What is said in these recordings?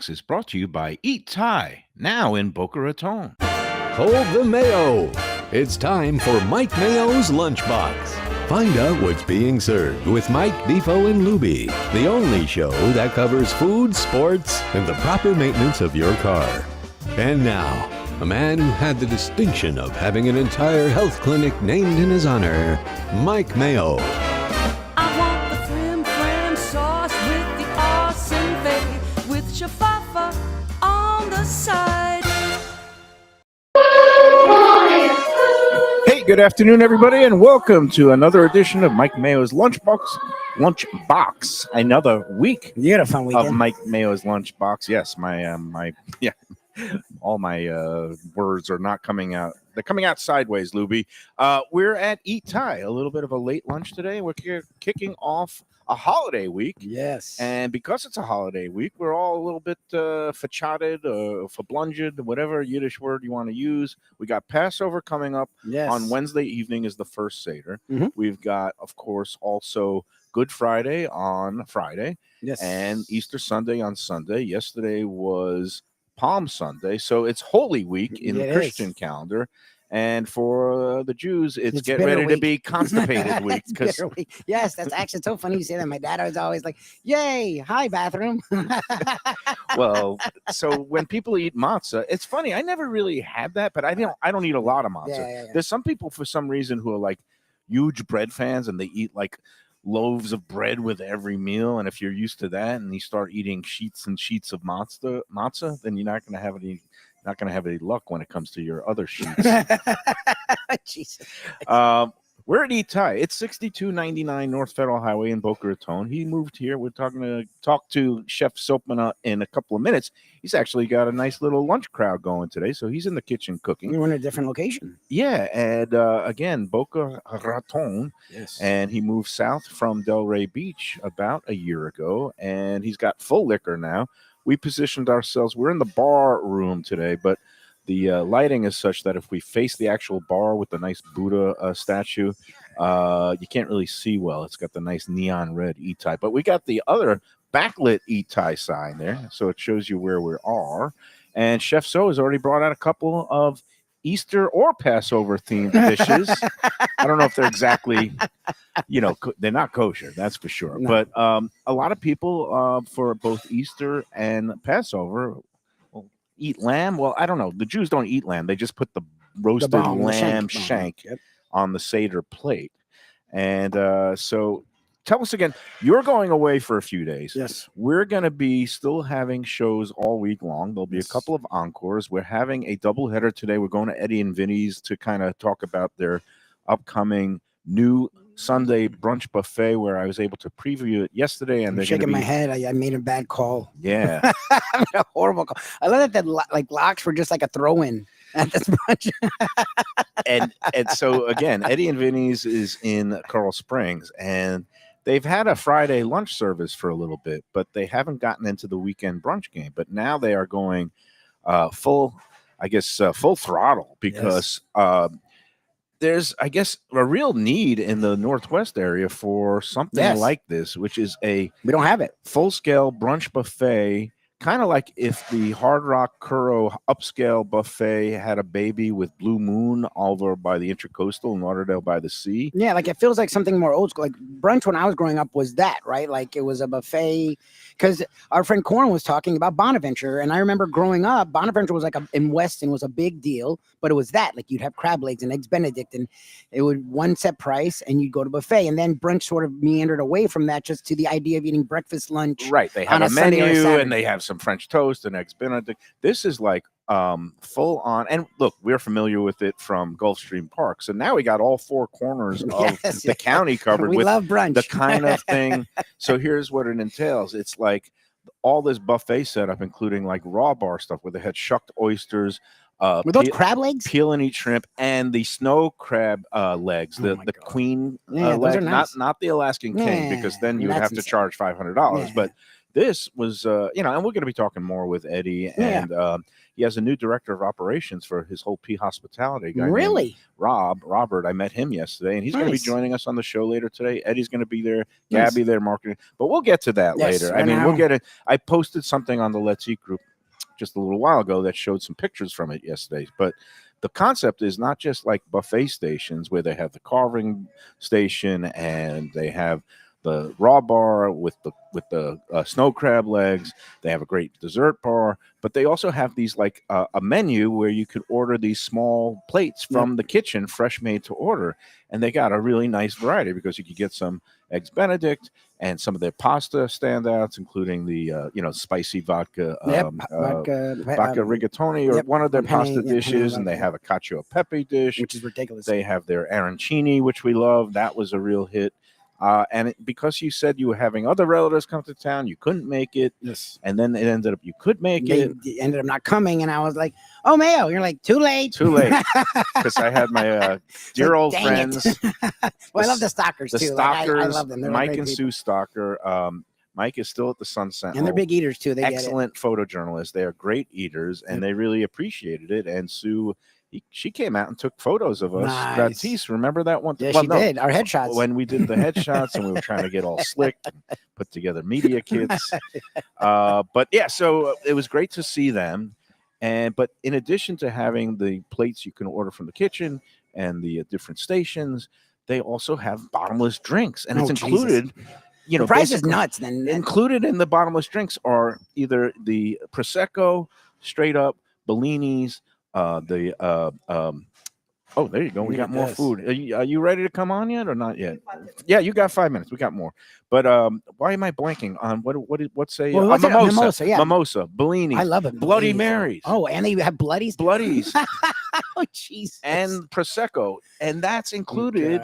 Is brought to you by Eat Thai, now in Boca Raton. Hold the Mayo. It's time for Mike Mayo's Lunchbox. Find out what's being served with Mike, Bifo, and Lubie, the only show that covers food, sports, and the proper maintenance of your car. And now, a man who had the distinction of having an entire health clinic named in his honor, Mike Mayo. I want the flim flam sauce with the awesome fave, with shafafa on the side. Hey, good afternoon, everybody, and welcome to another edition of Mike Mayo's Lunchbox. Another week You had a fun weekend. of Mike Mayo's Lunchbox. Yes, all my words are not coming out. They're coming out sideways, Lubie. We're at Eat Thai, a little bit of a late lunch today. We're kicking off a holiday week. Yes. And because it's a holiday week, we're all a little bit fachatted, verblunged, whatever Yiddish word you want to use. We got Passover coming up. Yes. On Wednesday evening is the first Seder. Mhm. We've got, of course, also Good Friday on Friday Yes. and Easter Sunday on Sunday. Yesterday was Palm Sunday. So it's Holy Week in the It Christian is. calendar. And for the Jews, it's get bitter ready to week. be constipated week. It's Because bitter week. Yes, that's actually so funny you say that. My dad was always like, "Yay, hi bathroom." well, so when people eat matzah, it's funny. I never really had that, but I don't eat a lot of matzah. Yeah. There's some people for some reason who are like huge bread fans and they eat like loaves of bread with every meal. And if you're used to that and you start eating sheets and sheets of matzah, then you're not going to have any luck when it comes to your other sheets. Jesus. We're at Eathai. It's 6299 North Federal Highway in Boca Raton. He moved here. We're talk to Chef Sopanut in a couple of minutes. He's actually got a nice little lunch crowd going today, so he's in the kitchen cooking. We're in a different location. Yeah, and again, Boca Raton. Yes. And he moved south from Delray Beach about a year ago, and he's got full liquor now. We positioned ourselves. We're in the bar room today, but the lighting is such that if we face the actual bar with the nice Buddha statue, you can't really see well. It's got the nice neon red Eathai, but we got the other backlit Eathai sign there, so it shows you where we are. And Chef So has already brought out a couple of Easter or Passover themed dishes. I don't know if they're exactly, they're not kosher, that's for sure. No. But a lot of people for both Easter and Passover eat lamb. Well, I don't know. The Jews don't eat lamb. They just put the roasted lamb shank Yep. on the Seder plate. And so tell us again, you're going away for a few days. Yes. We're going to be still having shows all week long. There'll be Yes. a couple of encores. We're having a doubleheader today. We're going to Eddie and Vinny's to kind of talk about their upcoming new Sunday brunch buffet, where I was able to preview it yesterday. And I'm they're shaking my be, head. I made a bad call. Yeah. I made a horrible call. I love that like locks were just like a throw-in at this brunch. and so again, Eddie and Vinny's is in Coral Springs, and they've had a Friday lunch service for a little bit, but they haven't gotten into the weekend brunch game. But now they are going full throttle because there's, I guess, a real need in the Northwest area for something Yes. like this, which is a We don't have it. full-scale brunch buffet. Kind of like if the Hard Rock Curro upscale buffet had a baby with Blue Moon over by the Intracoastal in Lauderdale by the Sea. Yeah, like it feels like something more old school. Like brunch when I was growing up was that, right? Like it was a buffet. Because our friend Corn was talking about Bonaventure, and I remember growing up, Bonaventure was like in Weston was a big deal, but it was that like you'd have crab legs and eggs Benedict, and it would one set price, and you'd go to buffet, and then brunch sort of meandered away from that just to the idea of eating breakfast, lunch. Right, they have on a a Sunday or menu Saturday. and they have some French toast and eggs Benedict. This is like full on, and look, we're familiar with it from Gulfstream Park, so now we got all four corners of Yes, the county covered We with love brunch. the kind of thing. So here's what it entails. It's like all this buffet setup, including like raw bar stuff where they had shucked oysters, Were those crab legs? peel and eat shrimp, and the snow crab legs, Oh the my God. queen Yeah, those leg, are nice. not the Alaskan king, because then you would that's have to insane. charge $500. Yeah. But this was, and we're going to be talking more with Eddie, and he has a new director of operations for his whole P hospitality guy. Really? Robert. I met him yesterday, and he's going to be joining us on the show later today. Eddie's going to be there, Gabby there marketing, but we'll get to that later. I mean, we'll get it. I posted something on the Let's Eat group just a little while ago that showed some pictures from it yesterday, but the concept is not just like buffet stations where they have the carving station and they have the raw bar with the snow crab legs. They have a great dessert bar, but they also have these like a menu where you could order these small plates from the kitchen, fresh made to order, and they got a really nice variety because you could get some eggs Benedict and some of their pasta standouts, including the spicy vodka vodka rigatoni or one of their pasta dishes, and they have a cacio e pepe dish, which is ridiculous. They have their arancini, which we love. That was a real hit. And because you said you were having other relatives come to town, you couldn't make it. Yes. And then it ended up you could make it. They ended up not coming, and I was like, "Oh, Mayo!" You're like, "Too late." Too late. Because I had my dear old friends. Well, I love the Stalkers too. Stalkers, I love them. They're Mike great and people. Sue Stalker. Mike is still at the Sun Sentinel. And they're big eaters too. They excellent photojournalists. They are great eaters, and they really appreciated it. And Sue, she came out and took photos of us. Baptiste, remember that one? Yeah, she did. Our headshots. When we did the headshots, and we were trying to get all slick, put together media kits. But yeah, so it was great to see them. But in addition to having the plates you can order from the kitchen and the different stations, they also have bottomless drinks, and it's included. Jesus. The price is nuts. Then included in the bottomless drinks are either the prosecco, straight up Bellinis, there you go. We got more food. Are you ready to come on yet or not yet? Yeah, you got 5 minutes. We got more. But why am I blanking on what's a mimosa? Mimosa, Bellini. I love it. Bloody Marys. Oh, and they have bloodies. Oh, jeez. And prosecco, and that's included.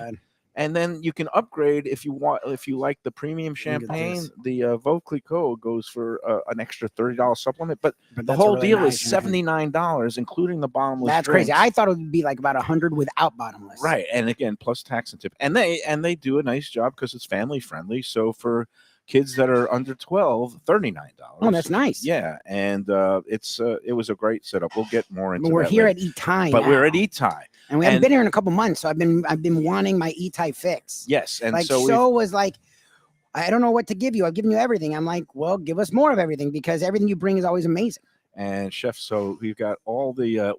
And then you can upgrade if you want. If you like the premium champagne, the Veuve Clicquot goes for an extra $30 supplement. But the whole deal is $79, including the bottomless. That's drinks. crazy. I thought it would be like about $100 without bottomless. Right, and again, plus tax and tip. And they do a nice job because it's family friendly. So for kids that are under 12, $39. Oh, that's nice. Yeah, and it was a great setup. We'll get more into. We're that here later. at Eathai. But we're at Eathai. And we haven't been here in a couple months, so I've been wanting my Eathai fix. Yes, and like so was like, I don't know what to give you. I've given you everything. I'm like, well, give us more of everything because everything you bring is always amazing. And Chef, so we've got all the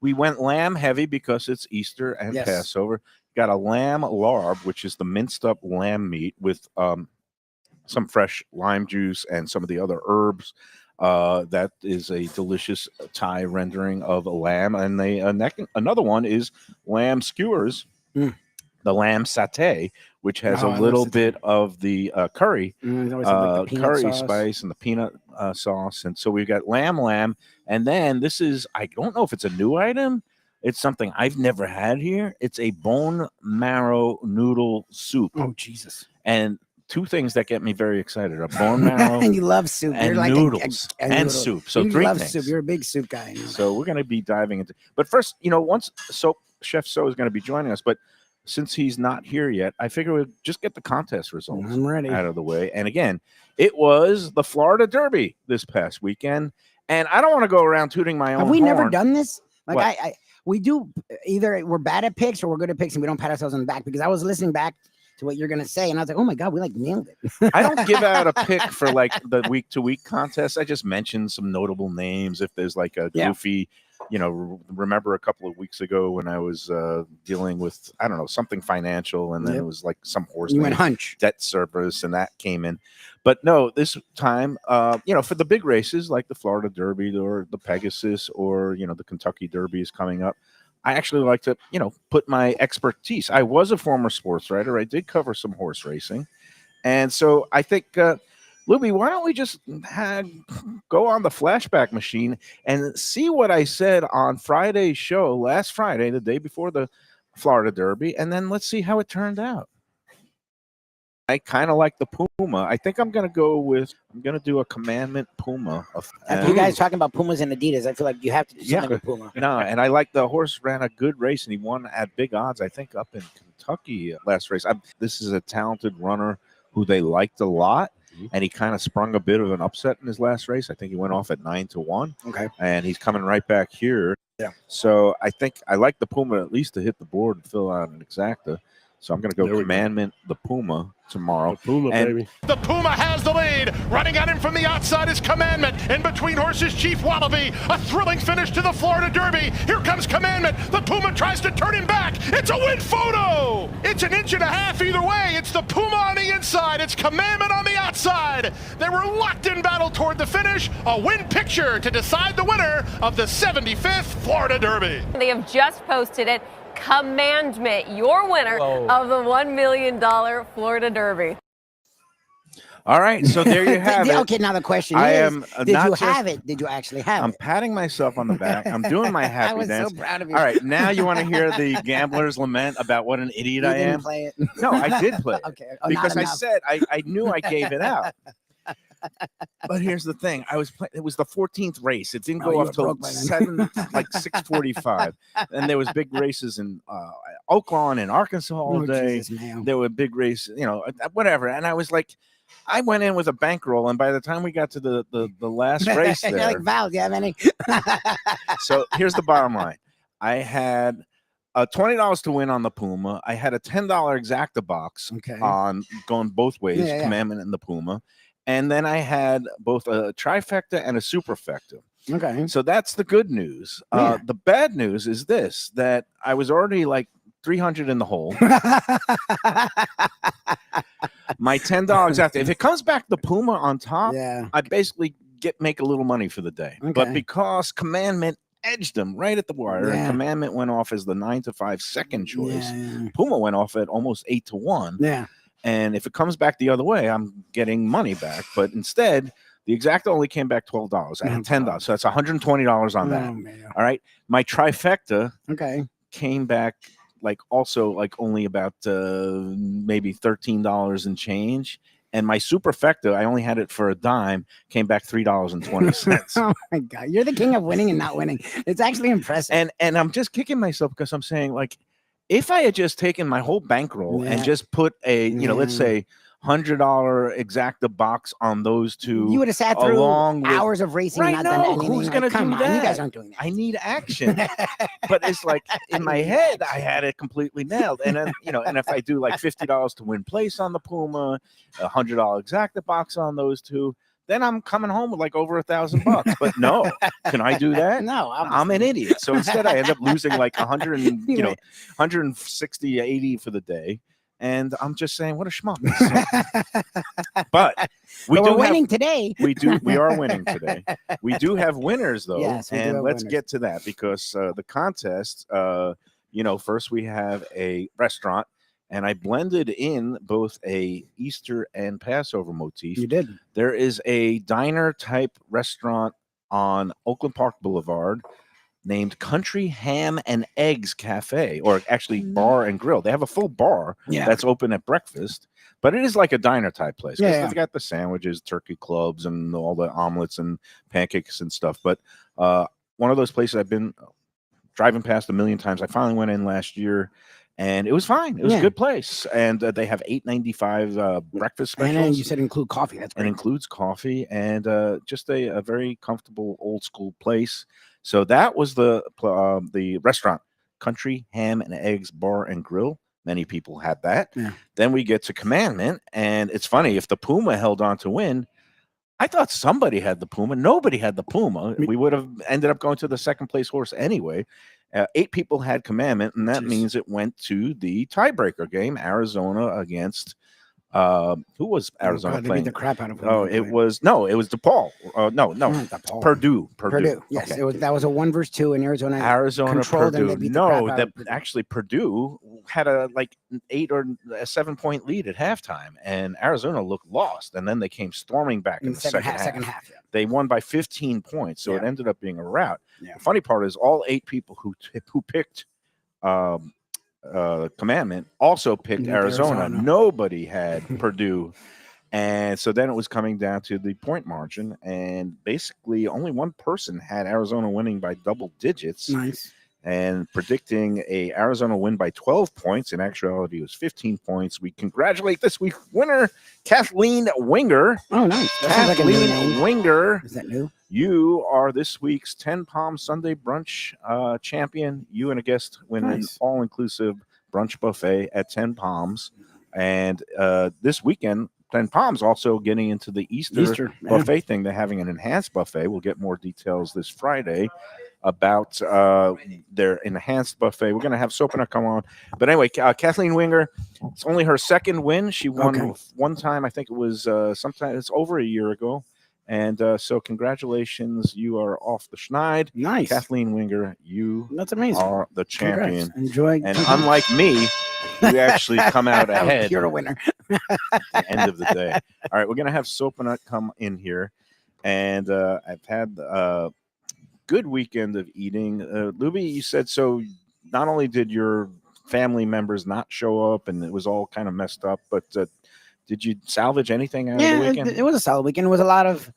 we went lamb heavy because it's Easter and Passover. Got a lamb larb, which is the minced up lamb meat with some fresh lime juice and some of the other herbs. That is a delicious Thai rendering of a lamb, and another one is lamb skewers, the lamb satay, which has a little bit of the curry, curry spice and the peanut sauce, and so we've got lamb, and then this is, I don't know if it's a new item. It's something I've never had here. It's a bone marrow noodle soup. Oh Jesus! And two things that get me very excited: a bone marrow, and you love soup, and you're like noodles, and soup. So you three love things. Soup. You're a big soup guy. So we're going to be diving into. But first, once Chef So is going to be joining us, but since he's not here yet, I figure we'll just get the contest results out of the way. And again, it was the Florida Derby this past weekend, and I don't want to go around tooting my own. Have we horn. never done this? Like we do. Either we're bad at picks or we're good at picks, and we don't pat ourselves on the back. Because I was listening back to what you're gonna say, and I was like, "Oh my god, we nailed it." I don't give out a pick for like the week-to-week contest. I just mention some notable names if there's like a goofy, remember a couple of weeks ago when I was dealing with something financial, and then it was like some horse. You went hunch debt service, and that came in. But no, this time, for the big races like the Florida Derby or the Pegasus or the Kentucky Derby is coming up. I actually like to, put my expertise. I was a former sports writer. I did cover some horse racing. And so I think, Lubie, why don't we just go on the flashback machine and see what I said on Friday's show last Friday, the day before the Florida Derby, and then let's see how it turned out. I kind of like the Puma. I think I'm going to do a Commandment Puma. After you guys talking about Pumas and Adidas, I feel like you have to do something with Puma. No, and I like the horse ran a good race, and he won at big odds, I think, up in Kentucky last race. This is a talented runner who they liked a lot. and he kind of sprung a bit of an upset in his last race. I think he went off at 9-1. Okay. And he's coming right back here. Yeah. So I think I like the Puma at least to hit the board and fill out an exacta. So I'm going to go Commandment the Puma tomorrow. The Puma, baby. The Puma has the lead. Running at him from the outside is Commandment. In between horses, Chief Wallaby. A thrilling finish to the Florida Derby. Here comes Commandment. The Puma tries to turn him back. It's a win photo. It's an inch and a half either way. It's the Puma on the inside. It's Commandment on the outside. They were locked in battle toward the finish. A win picture to decide the winner of the 75th Florida Derby. They have just posted it. Commandment, your winner of the $1 million Florida Derby. All right, so there you have it. Okay, now the question did you have it? Did you actually have I'm it? patting myself on the back. I'm doing my happy I was dance. so proud of you. All right, now you want to hear the gambler's lament about what an idiot You I didn't am? play it? No, I did play it. Okay. Because I said I knew I gave it out. But here's the thing: it was the 14th race. It didn't go up till 6:45, and there was big races in Oakland and Arkansas all day. Jesus, there were big races, whatever. And I was like, I went in with a bankroll, and by the time we got to the last race, there, You're like, Val, do you have any? So here's the bottom line: I had $20 to win on the Puma. I had a $10 exacta box on going both ways, Commandment and the Puma. And then I had both a trifecta and a superfecta. Okay. So that's the good news. The bad news is this, that I was already like 300 in the hole. My $10 exacta. If it comes back the Puma on top, I basically make a little money for the day. Okay. But because Commandment edged them right at the wire, and Commandment went off as the 9-5 second choice, Puma went off at almost 8-1. Yeah. And if it comes back the other way, I'm getting money back. But instead, the exacta only came back $12. I had $10. So that's $120 on that. All right. My trifecta came back only about maybe $13 and change. And my superfecta, I only had it for a dime, came back $3.20. Oh my God. You're the king of winning and not winning. It's actually impressive. And I'm just kicking myself because I'm saying, like, if I had just taken my whole bankroll and just put a, let's say $100 exacta box on those two, you would have sat through hours of racing. Right? And not done anything. Who's going to do that? You guys aren't doing that. I need action. But it's like in my head, I had it completely nailed. And then, and if I do like $50 to win place on the Puma, $100 exacta box on those two, then I'm coming home with like over $1,000. But no, can I do that? No, I'm an idiot. So instead, I end up losing like 160, 80 for the day. And I'm just saying, what a schmuck. But we're winning today. We are winning today. We do have winners though. Yes, and let's get to that because the contest, first we have a restaurant. And I blended in both a Easter and Passover motif. You did. There is a diner type restaurant on Oakland Park Boulevard named Country Ham and Eggs Cafe, or actually Bar and Grill. They have a full bar that's open at breakfast, but it is like a diner type place. They've got the sandwiches, turkey clubs, and all the omelets and pancakes and stuff. But one of those places I've been driving past a million times. I finally went in last year. And it was fine. It was a good place. And they have $8.95 breakfast specials. And you said include coffee. That's great. It includes coffee and just a very comfortable old school place. So that was the restaurant, Country Ham and Eggs Bar and Grill. Many people had that. Yeah. Then we get to Commandment. And it's funny, if the Puma held on to win, I thought somebody had the Puma. Nobody had the Puma. We would have ended up going to the second place horse anyway. 8 people had Commandment, and that means it went to the tiebreaker game, Arizona against who was Arizona playing? Beat the crap out of them. It was DePaul. DePaul. Purdue. Yes, okay. That was a 1 versus 2 in Arizona. Purdue. Actually Purdue had a 8 or a 7-point lead at halftime, and Arizona looked lost, and then they came storming back in the second half. They won by 15 points, so it ended up being a rout. The funny part is all 8 people who picked Commandment also picked Arizona. Nobody had Purdue. And so then it was coming down to the point margin, and basically only one person had Arizona winning by double digits. Nice. and predicting a Arizona win by 12 points. In actuality, it was 15 points. We congratulate this week's winner, Kathleen Winger. Oh, nice. That sounds like a new Kathleen name. Winger. Is that new? You are this week's 10 Palm Sunday brunch champion. You and a guest win an all-inclusive brunch buffet at 10 Palms. And this weekend, 10 Palms also getting into the Easter buffet thing. They're having an enhanced buffet. We'll get more details this Friday about their enhanced buffet. We're going to have Sopanut come on. But anyway, Kathleen Winger, it's only her second win. She won one time. I think it was sometime. It's over a year ago. And so congratulations. You are off the schneid. Nice. Kathleen Winger, you That's amazing. are the champion. Congrats. Enjoy. And unlike me, you actually come out ahead. You're a winner. At the end of the day. All right, we're going to have Sopanut come in here. And I've had a good weekend of eating. Lubie, you said so not only did your family members not show up and it was all kind of messed up, but did you salvage anything out of the weekend? It was a solid weekend. It was a lot of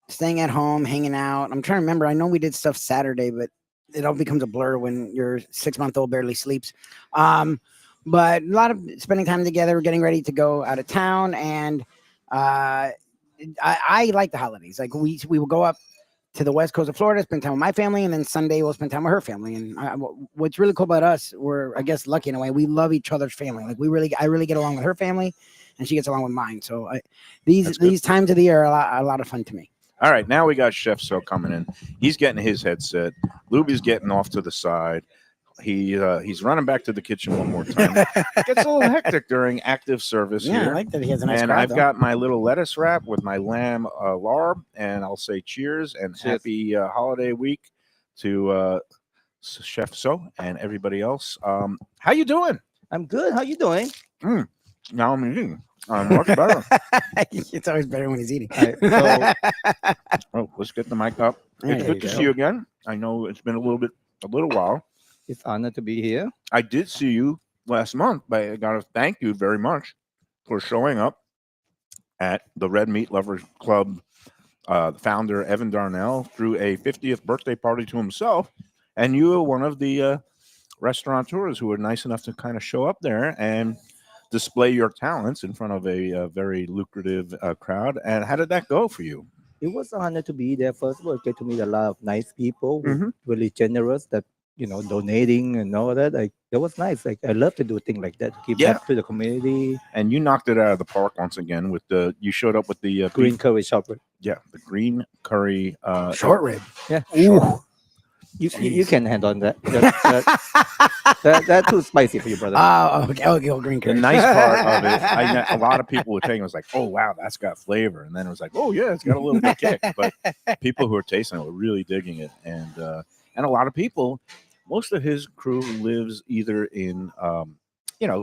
staying at home, hanging out. I'm trying to remember. I know we did stuff Saturday, but it all becomes a blur when your 6-month-old barely sleeps. But a lot of spending time together, getting ready to go out of town. And I like the holidays. Like we will go up to the west coast of Florida, spend time with my family, and then Sunday we'll spend time with her family. And what's really cool about us, we're, I guess, lucky in a way. We love each other's family. Like I really get along with her family, and she gets along with mine. So these times of the year are a lot of fun to me. All right, now we got Chef So coming in. He's getting his headset. Lubie's getting off to the side. He's running back to the kitchen one more time. It gets a little hectic during active service here. I like that he has a nice And crowd, I've though. got my little lettuce wrap with my lamb larb, and I'll say cheers and happy holiday week to Chef So and everybody else. How you doing? I'm good. How you doing? Now I'm eating. I'm much better. It's always better when he's eating. Oh, let's get the mic up. It's good to see you again. I know it's been a little while. It's honored to be here. I did see you last month, but I got to thank you very much for showing up at the Red Meat Lovers Club. Founder Evan Darnell threw a 50th birthday party to himself, and you were one of the restaurateurs who were nice enough to kind of show up there and display your talents in front of a very lucrative crowd. And how did that go for you? It was an honor to be there. First of all, get to meet a lot of nice people, really generous, that donating and all that. Like, it was nice. Like, I love to do things like that, give back to the community. And you knocked it out of the park once again with you showed up with the Green curry short rib. Yeah, the green curry short rib. Yeah. You can handle that. That's too spicy for you, brother. Oh, okay. Oh, green The curry. nice part of it, a lot of people were saying it was like, oh wow, that's got flavor, and then it was like, oh yeah, it's got a little bit of kick. But people who are tasting it were really digging it, and a lot of people, most of his crew lives either in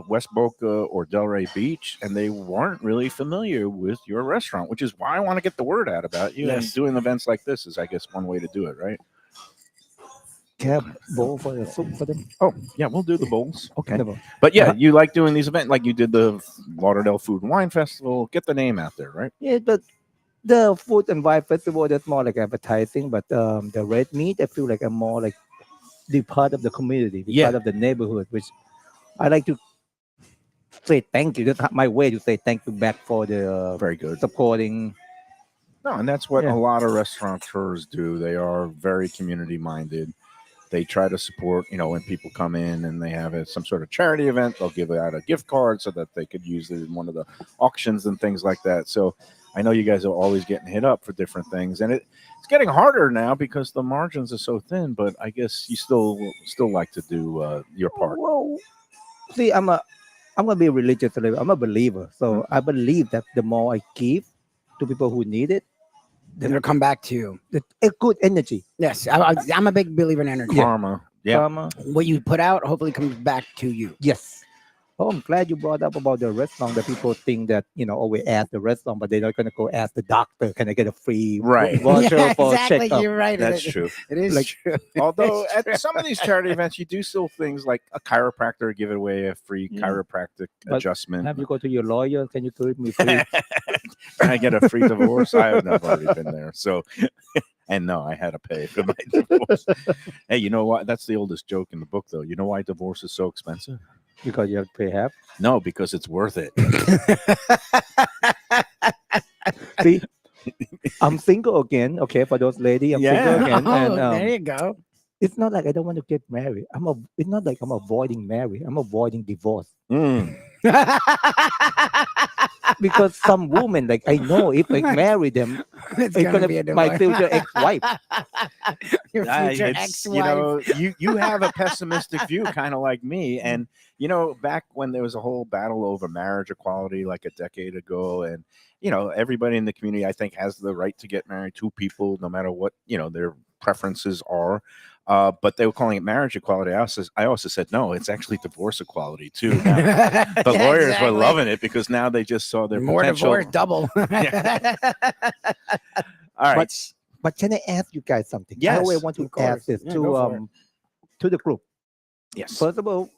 West Boca or Delray Beach, and they weren't really familiar with your restaurant, which is why I want to get the word out about you. Yes. And doing events like this is, I guess, one way to do it, right? Bowl for the soup for them. Oh, yeah, we'll do the bowls. Okay. The bowl. But yeah, you like doing these events, like you did the Lauderdale Food and Wine Festival. Get the name out there, right? Yeah, but the Food and Wine Festival, that's more like advertising. But the Red Meat, I feel like I'm more like the part of the community, the part of the neighborhood, which I like to say thank you. That's my way to say thank you back for the Very good. supporting. No, and that's what a lot of restaurateurs do. They are very community minded. They try to support, when people come in and they have some sort of charity event, they'll give out a gift card so that they could use it in one of the auctions and things like that. So I know you guys are always getting hit up for different things, and it's getting harder now because the margins are so thin. But I guess you still like to do your part. Well, see, I'm gonna be religious. I'm a believer, so I believe that the more I give to people who need it, Then they'll come back to you. a good energy. Yes, I'm a big believer in energy. Karma. Yeah. Karma. What you put out hopefully comes back to you. Yes. Oh, I'm glad you brought up about the restaurant. That people think that we ask the restaurant, but they're not gonna go ask the doctor. Can I get a free voucher for exactly. checkup? You're right. That's true. It is true. Although at some of these charity events, you do still things like a chiropractor give away a free chiropractic But adjustment. Have you go to your lawyer? Can you give me free? Can I get a free divorce? I've already been there. So, And no, I had to pay for my divorce. Hey, you know what? That's the oldest joke in the book, though. You know why divorce is so expensive? Because you have to pay half. No, because it's worth it. See, I'm single again. Okay, for those ladies, I'm single again. And there you go. it's not like I don't want to get married. It's not like I'm avoiding marriage. I'm avoiding divorce. Mm. Because some women, like I know, if I marry them, It's it's gonna gonna be a be my divorce. future ex-wife. Your future It's, ex-wife. you know, you have a pessimistic view, kind of like me. And you know, back when there was a whole battle over marriage equality, like a decade ago, and you know, everybody in the community, I think, has the right to get married, two people, no matter what their preferences are. But they were calling it marriage equality. I also said no, it's actually divorce equality too. Now, the Yeah, lawyers exactly. were loving it because now they just saw their More potential. divorce, double. All right. But can I ask you guys something? Yes, I always want to of course. ask this Yeah, go for to the group. Yes. First of all,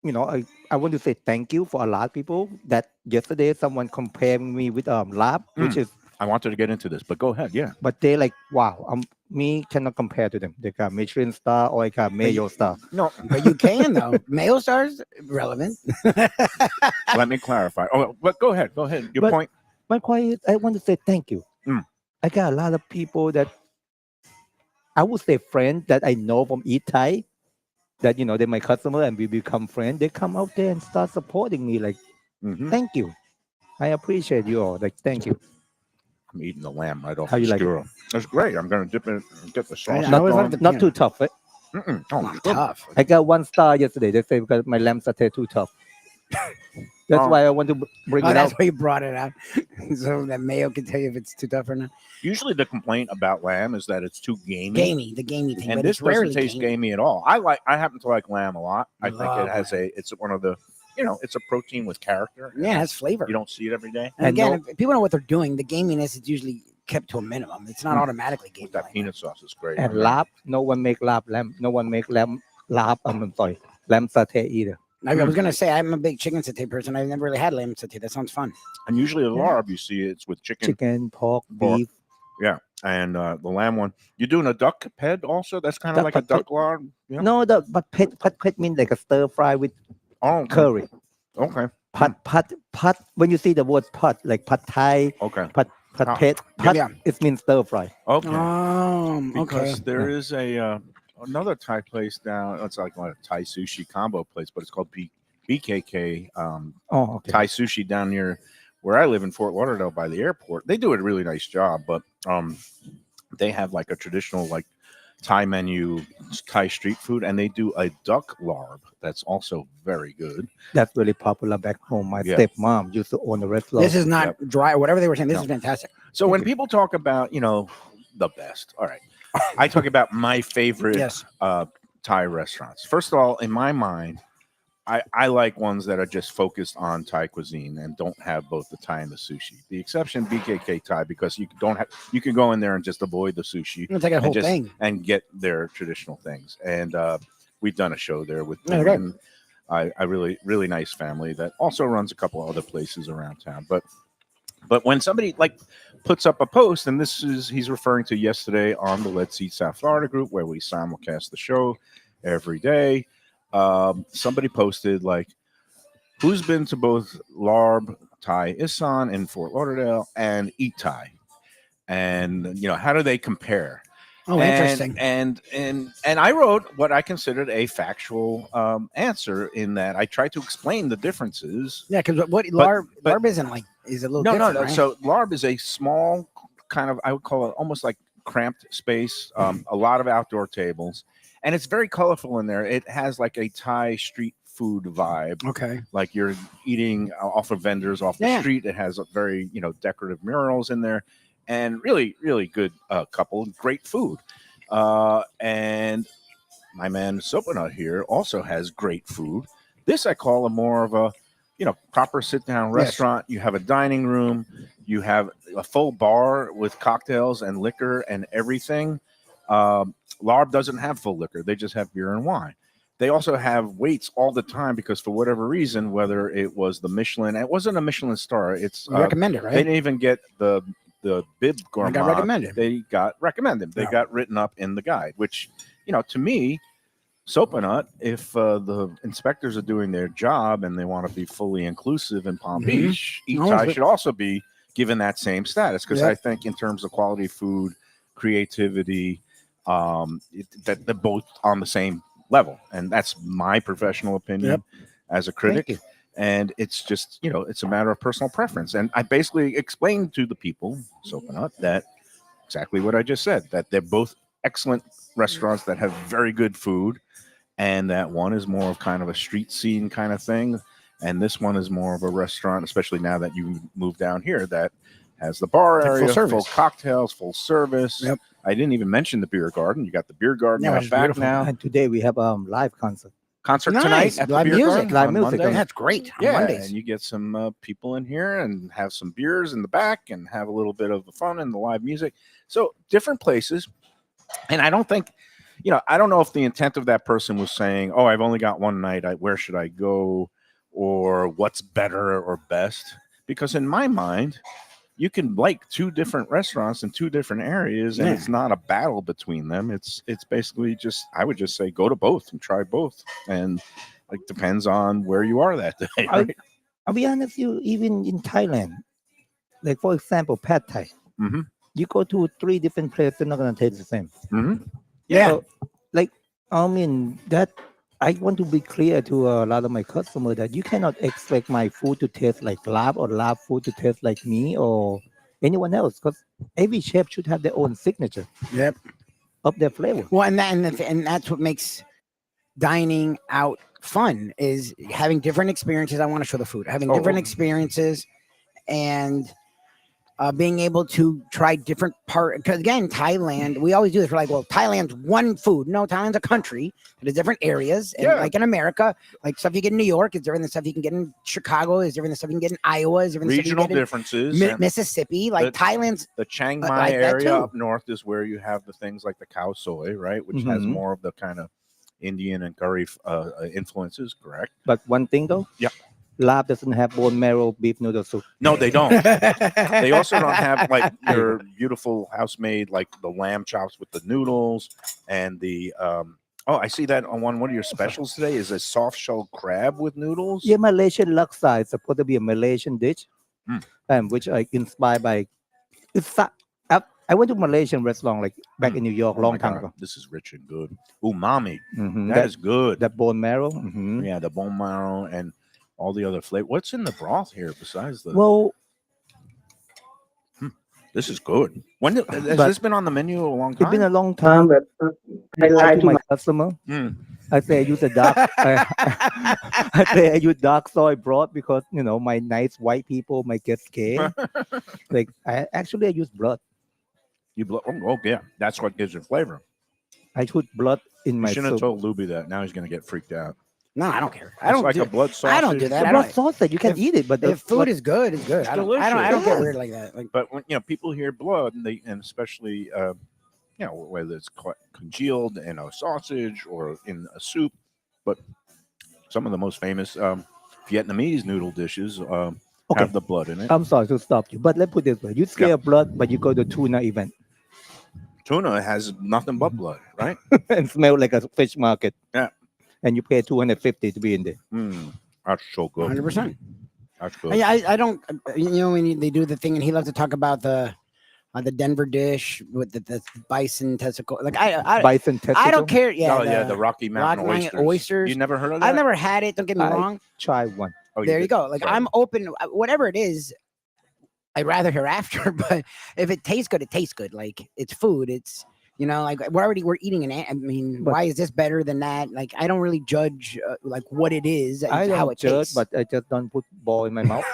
I want to say thank you for a lot of people that yesterday someone compared me with Lab, which is, I wanted to get into this, but go ahead. Yeah. but they like, wow, me cannot compare to them. They got Michelin star or I got Mayo star. No, But you can though. Mayo stars relevant. let me clarify. Oh, but go ahead. Go ahead. Your But- point. My point is, I want to say thank you. I got a lot of people that I would say friends that I know from Eathai, that they're my customer and we become friends. They come out there and start supporting me. Like, Mhm. thank you. I appreciate you all. Like, thank you. I'm eating the lamb right off How the you like it? skewer. That's great. I'm going to dip it and get the sauce. I Not, always going. love the not peanut. too tough. Right? Mm-mm. Oh, Oh, it's good. tough. I got 1 star yesterday. They say because my lamb satay too tough. That's Oh. why I want to bring Oh, it that's out. why you brought it out. So that Mayo can tell you if it's too tough or not. Usually the complaint about lamb is that it's too gamey. The gamey thing. And but this it's rarely doesn't taste gamey. gamey at all. I happen to like lamb a lot. I think Love it has it's one of the, it's a protein with character. Yeah, it has flavor. You don't see it every day. And And again, no- if people know what they're doing, the gaminess is usually kept to a minimum. It's not automatically gamey. With that like peanut sauce is great. And lab, no one make lamb. No one make lamb I'm sorry, lamb satay either. I was gonna say I'm a big chicken satay person. I've never really had lamb satay. That sounds fun. And usually the larb, you see it's with chicken. Chicken, pork, Pork. beef. Yeah. And the lamb one. You're doing a duck head also? That's kind of Duck like a pad- duck larb? Yeah. No, but pet means like a stir fry with Oh, okay. curry. Okay. Pat. When you see the word pat, like pad Thai, Okay. pad Ah, pet, pat, yeah. it means stir fry. Okay. Okay. Because there is another Thai place down. It's like a Thai sushi combo place, but it's called BKK Oh, okay. Thai sushi down near where I live in Fort Lauderdale by the airport. They do a really nice job, but they have like a traditional like Thai menu, Thai street food, and they do a duck larb that's also very good. That's really popular back home. My Yeah. stepmom used to own a restaurant. This is not dry. Whatever they were saying, this No. is fantastic. So when people talk about the best, all right, I talk about my favorite Yes. Thai restaurants. First of all, in my mind, I like ones that are just focused on Thai cuisine and don't have both the Thai and the sushi. The exception BKK Thai, because you can go in there and just avoid the sushi It's like a whole just- thing. and get their traditional things. And we've done a show there with them. Okay. And a really nice family that also runs a couple other places around town. But when somebody like puts up a post, and he's referring to yesterday on the Let's Eat South Florida group where we simulcast the show every day. Somebody posted like, who's been to both Larb Thai Isan in Fort Lauderdale and Eathai, and how do they compare? Oh, interesting. And I wrote what I considered a factual answer in that I tried to explain the differences. Yeah, because what but- larb isn't like is a little No, different, no. right? So Larb is a small kind of, I would call it almost like cramped space, a lot of outdoor tables, and it's very colorful in there. It has like a Thai street food vibe, okay. like you're eating off of vendors off the Yeah. street. It has a very, decorative murals in there, and really, really good couple, great food. And my man Sopanut here also has great food. This I call a more of a, proper sit-down restaurant. You have a dining room. You have a full bar with cocktails and liquor and everything. Larb doesn't have full liquor. They just have beer and wine. They also have waits all the time because for whatever reason, whether it was the Michelin, it wasn't a Michelin star. It's Recommend it, right? they didn't even get the the Bib Gourmand, got recommended. They got recommended. They Yeah. got written up in the guide, which, to me, Sopanut, if the inspectors are doing their job and they want to be fully inclusive in Palm Mhm. Beach, No, Eathai but- should also be given that same status, because Yep. I think in terms of quality food, creativity, that they're both on the same level. And that's my professional opinion as a critic. you. And it's just, it's a matter of personal preference. And I basically explained to the people, Sopanut, that exactly what I just said, that they're both excellent restaurants that have very good food, and that one is more of kind of a street scene kind of thing, and this one is more of a restaurant, especially now that you moved down here, that has the bar Like full area, full service. cocktails, full service. Yep. I didn't even mention the beer garden. You got the beer garden Yeah, out which is back beautiful. now. And today we have live concert. Concert Nice. tonight at the Live beer music. garden Live on music. Monday. That's great. On Yeah, Mondays. and you get some people in here and have some beers in the back and have a little bit of the fun and the live music. So different places. And I don't think, I don't know if the intent of that person was saying, oh, I've only got one night. Where should I go? Or what's better or best? Because in my mind, you can like two different restaurants in two different areas, and it's not a battle between them. It's basically just, I would just say, go to both and try both. And depends on where you are that day. Right? I'll be honest with you, even in Thailand, like for example, Pad Thai, Mm-hmm. you go to 3 different places, they're not going to taste the same. Mm-hmm. Yeah. So, that I want to be clear to a lot of my customers that you cannot expect my food to taste like Lab or Lab food to taste like me or anyone else, because every chef should have their own signature Yep. of their flavor. Well, and that's what makes dining out fun, is having different experiences. I want to show the food, having different experiences, and being able to try different because again, Thailand, we always do this. We're like, well, Thailand's one food. No, Thailand's a country. There's different areas. And like in America, like stuff you get in New York is different than stuff you can get in Chicago, is different than stuff you can get in Iowa, is different than stuff you Regional can get in differences. and Mississippi. Like Thailand's the Chiang Mai like that area too. up north is where you have the things like the cow soy, right? Which has Mhm. more of the kind of Indian and curry influences, correct? But one thing though, Yeah. Lab doesn't have bone marrow beef noodle soup. No, they don't. They also don't have like your beautiful house-made, like the lamb chops with the noodles and the I see that on one of your specials today is a soft shell crab with noodles. Yeah, Malaysian laksa is supposed to be a Malaysian dish, Mm. which I inspired by. I went to Malaysian restaurant like back in New York Oh long my time God, ago. this is rich and good. Umami. Mhm. That is good. That bone marrow. Mhm. Yeah, the bone marrow and all the other flavor. What's in the broth here besides the? Well, This is good. Has But- this been on the menu a long time? it's been a long time, but I lie to my customer. Mm. I say I use a dark. I say I use dark soy broth because my nice white people might get scared. Like I use blood. Oh yeah, that's what gives it flavor. I put blood in You my shouldn't have soup. told Lubie that. Now he's going to get freaked out. No, I don't care. I It's don't like do, a blood sausage. I don't do that. The I blood don't, sausage, you can eat it, but the if food is good, it's good. It's I don't get delicious. weird like that. Like But when people hear blood, and especially whether it's congealed in a sausage or in a soup, but some of the most famous Vietnamese noodle dishes have the blood in it. I'm sorry to stop you, but let's put it this way: you scare of blood, but you go to tuna event Tuna has nothing but blood, right? and smell like a fish market. Yeah. And you pay $250 to be in there. That's so good. 100%. That's good. I don't. When they do the thing, and he loves to talk about the Denver dish with the bison testicle. Like Bison testicle. I don't care. Yeah, the Rocky Mountain Rocky Mountain oysters. oysters. You never heard of that? I've never had it. Don't get me wrong. Try one. Oh, There you did? go. Like Sorry. I'm open. Whatever it is, I'd rather hear after. But if it tastes good, it tastes good. Like it's food. It's like we're eating I mean, But- why is this better than that? Like I don't really judge like what it is. I and how don't it judge, tastes. but I just don't put ball in my mouth.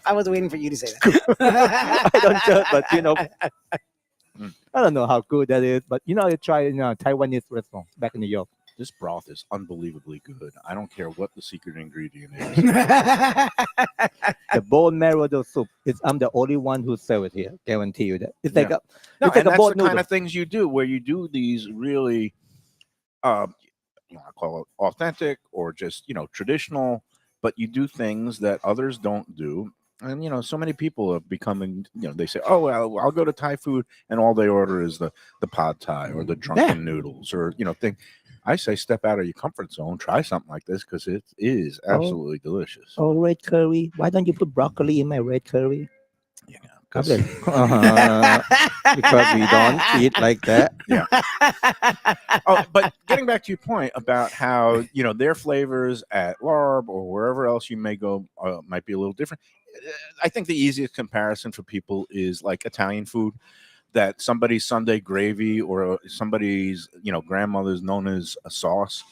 I was waiting for you to say that. I don't judge, but I don't know how good that is. But I tried in a Taiwanese restaurant back in New York. This broth is unbelievably good. I don't care what the secret ingredient is. The bone marrow noodle soup. I'm the only one who sell it here. Guarantee you that. It's like Yeah. a. No, It's like and a that's bone the noodle. kind of things you do where you do these really, I call it authentic or just traditional, but you do things that others don't do, And so many people are becoming. They say, "Oh, well, I'll go to Thai food," and all they order is the pad Thai or the drunken noodles, or thing. I say, step out of your comfort zone, try something like this because it is absolutely delicious. Oh, red curry. Why don't you put broccoli in my red curry? Yeah, I'm 'cause- like, because we don't eat like that. Yeah. Oh, but getting back to your point about how their flavors at Larb or wherever else you may go might be a little different. I think the easiest comparison for people is like Italian food. That somebody's Sunday gravy or somebody's grandmother's known as a sauce.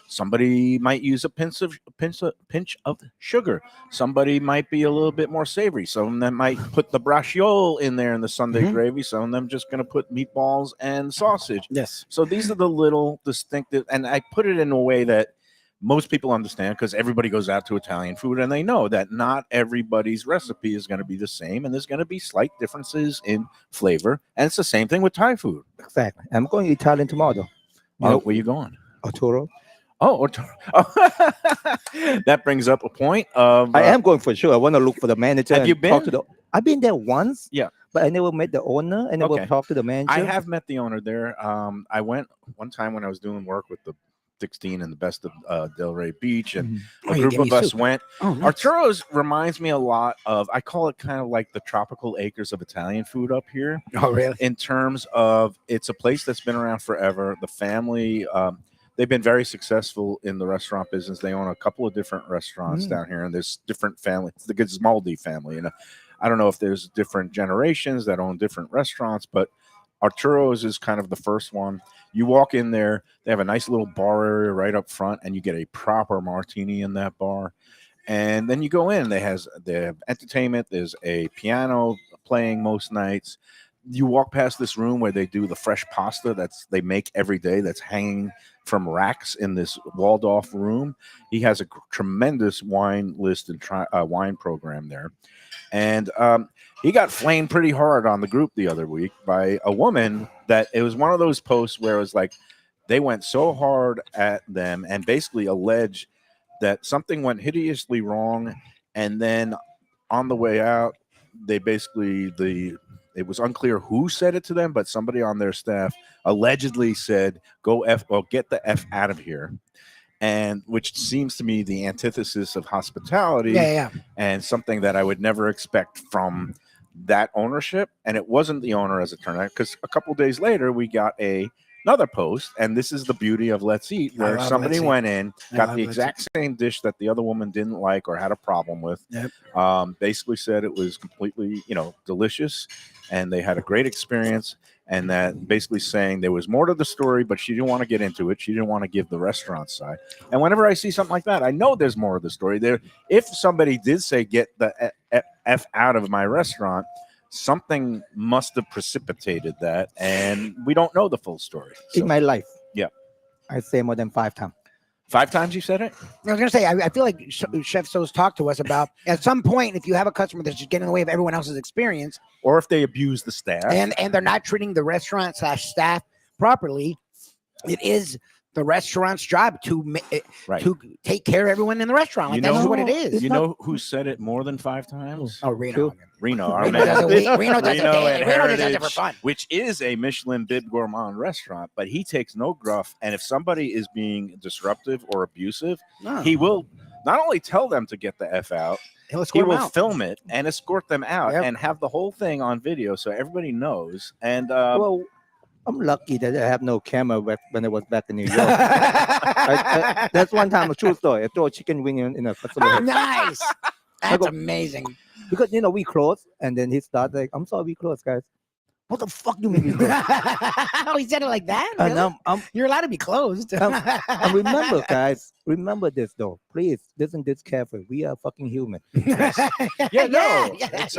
Somebody might use a pinch of sugar. Somebody might be a little bit more savory. Some of them might put the braciole in there in the Sunday gravy. Some of them just going to put meatballs and sausage. Yes. So these are the little distinctive, and I put it in a way that most people understand because everybody goes out to Italian food and they know that not everybody's recipe is going to be the same and there's going to be slight differences in flavor. And it's the same thing with Thai food. Exactly. I'm going Italian tomorrow. Where are you going? Arturo. Oh, that brings up a point of. I am going for sure. I want to look for the manager. Have you and talk been? to I've been there once. Yeah. But I never met the owner. I never talked to the manager. I have met the owner there. I went one time when I was doing work with the 16 and the best of Delray Beach, and a group of us went. Nice. Arturo's reminds me a lot of, I call it kind of like the tropical acres of Italian food up here. Oh, really? In terms of, it's a place that's been around forever. The family, they've been very successful in the restaurant business. They own a couple of different restaurants down here, and there's different families. The Gizmaldi family, I don't know if there's different generations that own different restaurants, but Arturo's is kind of the first one. You walk in there, they have a nice little bar area right up front, and you get a proper martini in that bar. And then you go in, they have entertainment, there's a piano playing most nights. You walk past this room where they do the fresh pasta they make every day that's hanging from racks in this walled off room. He has a tremendous wine list and wine program there. And he got flamed pretty hard on the group the other week by a woman that it was one of those posts where it was like they went so hard at them and basically alleged that something went hideously wrong. And then on the way out, they basically, it was unclear who said it to them, but somebody on their staff allegedly said, get the F out of here. And which seems to me the antithesis of hospitality, and something that I would never expect from that ownership. And it wasn't the owner, as it turned out, because a couple of days later we got another post, and this is the beauty of Let's Eat, where somebody went in, got the exact same dish that the other woman didn't like or had a problem with. Basically said it was completely, delicious, and they had a great experience. And that basically saying there was more to the story, but she didn't want to get into it. She didn't want to give the restaurant side. And whenever I see something like that, I know there's more of the story there. If somebody did say, get the F out of my restaurant, something must have precipitated that. And we don't know the full story. In my life. Yeah. I say more than 5 times. 5 times you said it? I was going to say, I feel like Chef So's talked to us about at some point, if you have a customer that's just getting in the way of everyone else's experience, or if they abuse the staff and they're not treating the restaurant / staff properly, it is the restaurant's job to take care of everyone in the restaurant. Like, that's what it is. You know who said it more than 5 times? Oh, Reno. Reno does it for fun. Which is a Michelin Bib Gourmand restaurant, but he takes no gruff. And if somebody is being disruptive or abusive, he will not only tell them to get the F out, he will film it and escort them out and have the whole thing on video so everybody knows. And well, I'm lucky that I have no camera when I was back in New York. That's one time, a true story. I threw a chicken wing in a customer. Nice. That's amazing. Because, we closed, and then he started like, I'm sorry, we closed, guys. What the fuck do you mean we closed? Oh, he said it like that? Really? You're allowed to be closed. And remember, guys, remember this, though. Please, listen this carefully. We are fucking human. I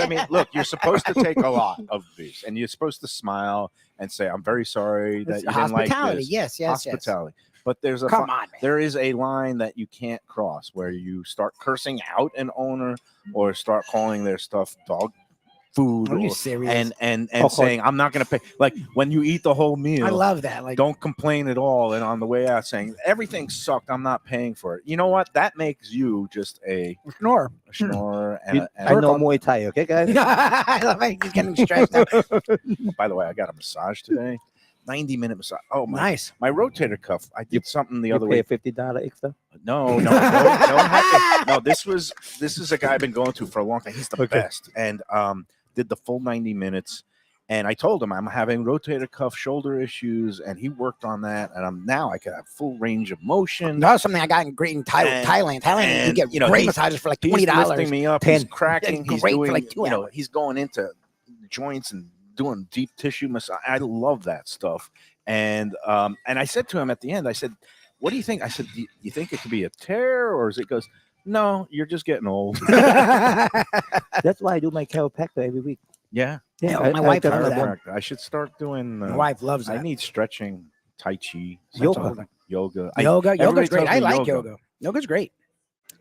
mean, look, you're supposed to take a lot of these, and you're supposed to smile and say, I'm very sorry that you didn't like this. Yes. Hospitality. But there's there is a line that you can't cross where you start cursing out an owner or start calling their stuff dog food, Are you serious? and Of course. saying I'm not going to pay. Like when you eat the whole meal, I love that. Like, don't complain at all, and on the way out saying everything sucked, I'm not paying for it. You know what? That makes you just a snore. schnorrer. And I know Muay Thai, okay, guys? I love it. He's getting stressed out. by the way, I got a massage today. 90-minute massage. Oh my! Nice. My rotator cuff. I did something the You other pay way. $50 extra. No. No, this is a guy I've been going to for a long time. He's the best, and did the full 90 minutes. And I told him I'm having rotator cuff shoulder issues, and he worked on that. And I can have full range of motion. That was something I got in great in Thailand. Thailand, you get great massages for like $20. He's lifting me up. He's cracking. It's He's great for doing like 2 hours. He's going into joints and doing deep tissue massage. I love that stuff. And I said to him at the end, I said, "What do you think?" I said, "Do you think it could be a tear, or is it?" Goes, "No, you're just getting old." That's why I do my chiropractor every week. Yeah, Yeah, my wife just does have that. one. I should start doing. My wife loves I that. need stretching, tai chi, Yoga. yoga. Yoga's everybody great. tells I me like yoga. Yoga's great.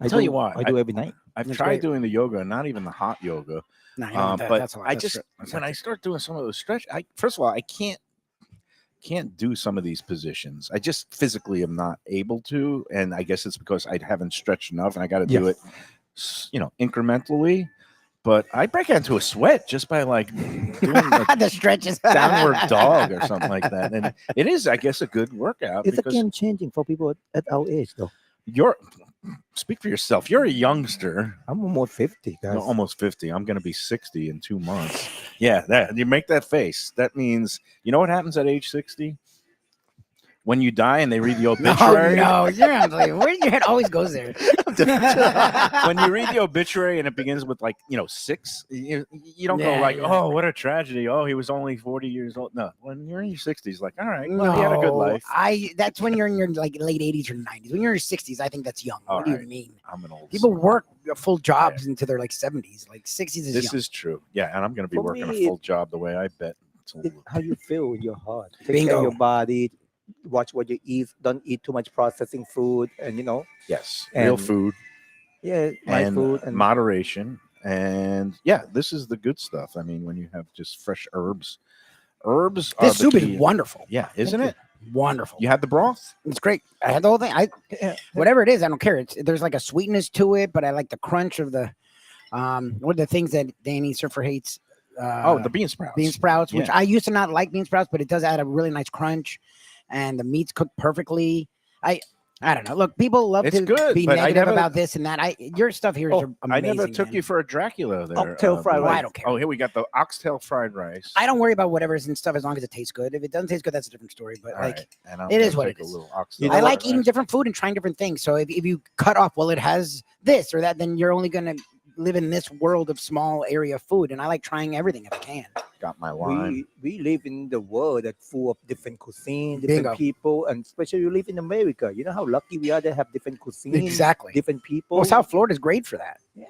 I tell you what, I do every night. I've That's tried great. doing the yoga, not even the hot yoga. No, you don't, But that's a lot. I That's just good. That's when good. I start doing some of those stretch, first of all, I can't do some of these positions. I just physically am not able to, and I guess it's because I haven't stretched enough, and I got to do it, incrementally. But I break out into a sweat just by like doing the the stretches. downward dog or something like that, and it is, I guess, a good workout. It's a because game changing for people at our age, though. speak for yourself. You're a youngster. I'm almost 50, guys. No, almost 50. I'm going to be 60 in 2 months. Yeah, that you make that face. That means, you know what happens at age 60? When you die and they read the obituary. No, you're unbelievable. Where your head always goes there. When you read the obituary and it begins with 6, you don't go Yeah, like, yeah. oh, what a tragedy. Oh, he was only 40 years old. No, when you're in your 60s, like, all right, well, he had a good life. That's when you're in your late 80s or 90s. When you're in your 60s, I think that's young. All What do right. you mean? I'm an old People soul. work full jobs into their 70s. 60s is This young. is true. Yeah, and I'm going to be For working me, a full job the way I bet. How you feel in your heart. Take care Bingo. of your body. Watch what you eat. Don't eat too much processing food. And, Yes, real And- food. my and food. And moderation. And yeah, this is the good stuff. I mean, when you have just fresh herbs are This the soup key. is wonderful. Yeah, isn't it? Wonderful. You had the broth? It's great. I had the whole thing. Whatever it is, I don't care. There's like a sweetness to it, but I like the crunch of the what are the things that Danny Surfer hates? The bean sprouts. Bean sprouts, which Yeah. I used to not like bean sprouts, but it does add a really nice crunch, and the meat's cooked perfectly. I don't know. Look, people love It's to good, be but I negative never- about this and that. Your stuff here is amazing. I never took man. you for a Dracula there. Oxtail fried Blue. rice. I don't care. Oh, here we got the oxtail fried rice. I don't worry about whatever's in stuff as long as it tastes good. If it doesn't taste good, that's a different story. But All like, right, and I'm it is gonna what take it a is. little oxtail I fried like eating rice. different food and trying different things. So if you cut off, well, it has this or that, then you're only going to live in this world of small area food. And I like trying everything if I can. Got my lime. we live in the world that's full of different cuisine, different Bingo. people, and especially you live in America. You know how lucky we are to have different cuisine, Exactly. different people. Well, South Florida is great for that. Yeah.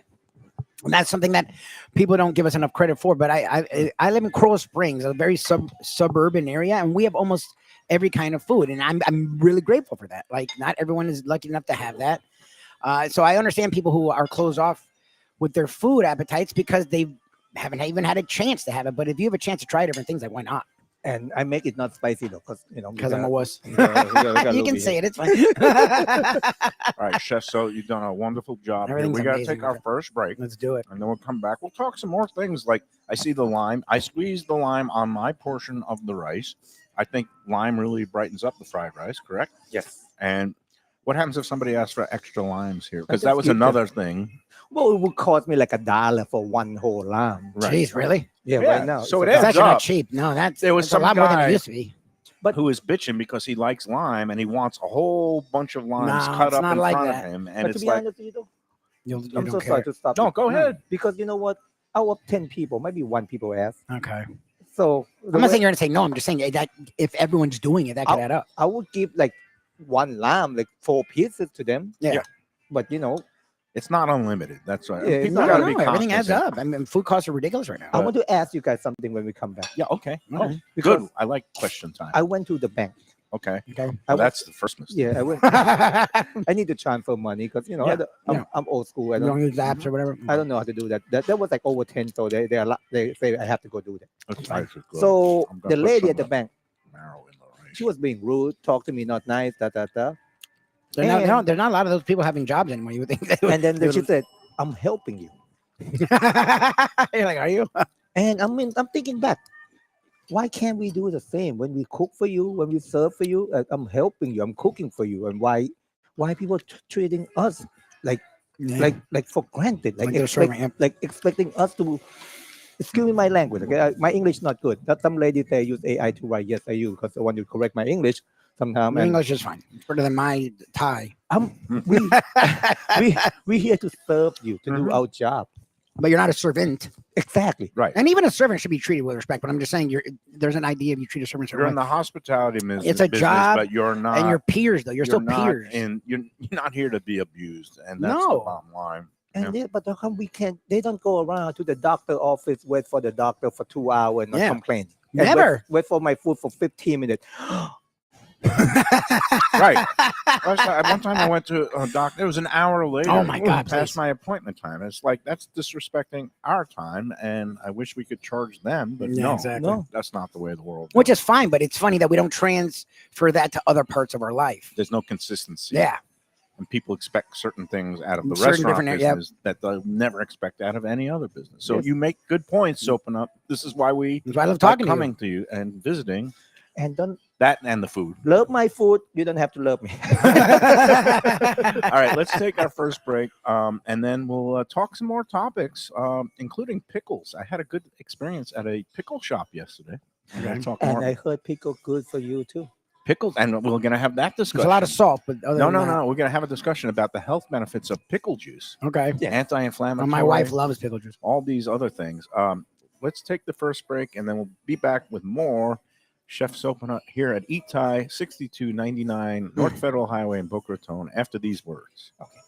And that's something that people don't give us enough credit for. But I live in Coral Springs, a very suburban area, and we have almost every kind of food. And I'm really grateful for that. Like, not everyone is lucky enough to have that. So I understand people who are closed off with their food appetites because they haven't even had a chance to have it. But if you have a chance to try different things, like, why not? And I make it not spicy though, Because I'm a wuss. we got You can Lubie say here. it. It's fine. All right, Chef. So you've done a wonderful job. Here. Everything's We got to amazing take our with it. first break, Let's do it. and then we'll come back. We'll talk some more things. Like I see the lime. I squeezed the lime on my portion of the rice. I think lime really brightens up the fried rice. Correct? Yes. And what happens if somebody asks for extra limes here? I Because just that was give them. another thing. Well, it would cost me like $1 for one whole lamb. Right. Jeez, really? Yeah, Yeah, right now. so it's it a- It's adds actually up. not cheap. No, There was that's some a lot more than guy- it used to be. Who is bitching because he likes lime and he wants a whole bunch of limes No, cut it's up not in like front that. of him, and But to it's be like, honest with you, though, You I'm don't so care. sorry to stop. no, you. go ahead. Because you know what? Out of 10 people, maybe one people ask. Okay. So I'm not saying you're going to say no. I'm just saying that if everyone's doing it, that could add up. I would give like one lamb, like 4 pieces to them. Yeah. But it's not unlimited. That's right. Yeah, People no, got to No, be everything adds cognizant. up. I mean, food costs are ridiculous right now. I want to ask you guys something when we come back. Yeah. Okay. Okay. Because Good. I like question time. I went to the bank Okay. Okay. Well, that's the first mistake. Yeah, I went. I need to transfer money because I'm old school. I You don't don't use the apps or whatever. I don't know how to do that. That was like over 10, so they say I have to go do that. That's fine. So I'm gonna the put lady some at the bank, marrow in the rice. she was being rude, talk to me not nice, da da da. There's not a lot of those people having jobs anymore. You would think. And then she said, "I'm helping you." You're like, are you? And I'm thinking back, why can't we do the same when we cook for you, when we serve for you? I'm helping you, I'm cooking for you, and why people treating us like for granted, Like they're serving him. like expecting us to. Excuse me, my language. Okay, my English not good. That some lady say use AI to write. Yes, I use because I want to correct my English sometimes. My English is fine. It's better than my Thai. We here to serve you, to do our job. But you're not a servant. Exactly. Right. And even a servant should be treated with respect. But I'm just saying, there's an idea if you treat a servant. You're in the hospitality business. It's a job, but you're not. And you're peers, though. You're still not peers. And you're not here to be abused. And that's the bottom line. And but how come we can't? They don't go around to the doctor office, wait for the doctor for 2 hours and not complain. And Never. Wait for my food for 15 minutes. Right. One time I went to a doctor. It was an hour later. Oh my God! Past my appointment time. It's like that's disrespecting our time, and I wish we could charge them, but no, that's not the way the world. Which is fine, but it's funny that we don't transfer that to other parts of our life. There's no consistency. Yeah. And people expect certain things out of the Certain restaurant different- business that they'll never expect out of any other business. So you make good points, Sopanut. This is why That's why I love talking coming to you and visiting. And don't that and the food. Love my food. You don't have to love me. All right, let's take our first break, and then we'll talk some more topics, including pickles. I had a good experience at a pickle shop yesterday. And I heard pickle good for you too. Pickles, and we're going to have that discussion. There's a lot of salt, but no. We're going to have a discussion about the health benefits of pickle juice. Okay. Yeah. Anti-inflammatory. Well, my wife loves pickle juice. All these other things. Let's take the first break, and then we'll be back with more Chef Sopanut here at Eathai, 6299 North Federal Highway in Boca Raton. After these words. Okay.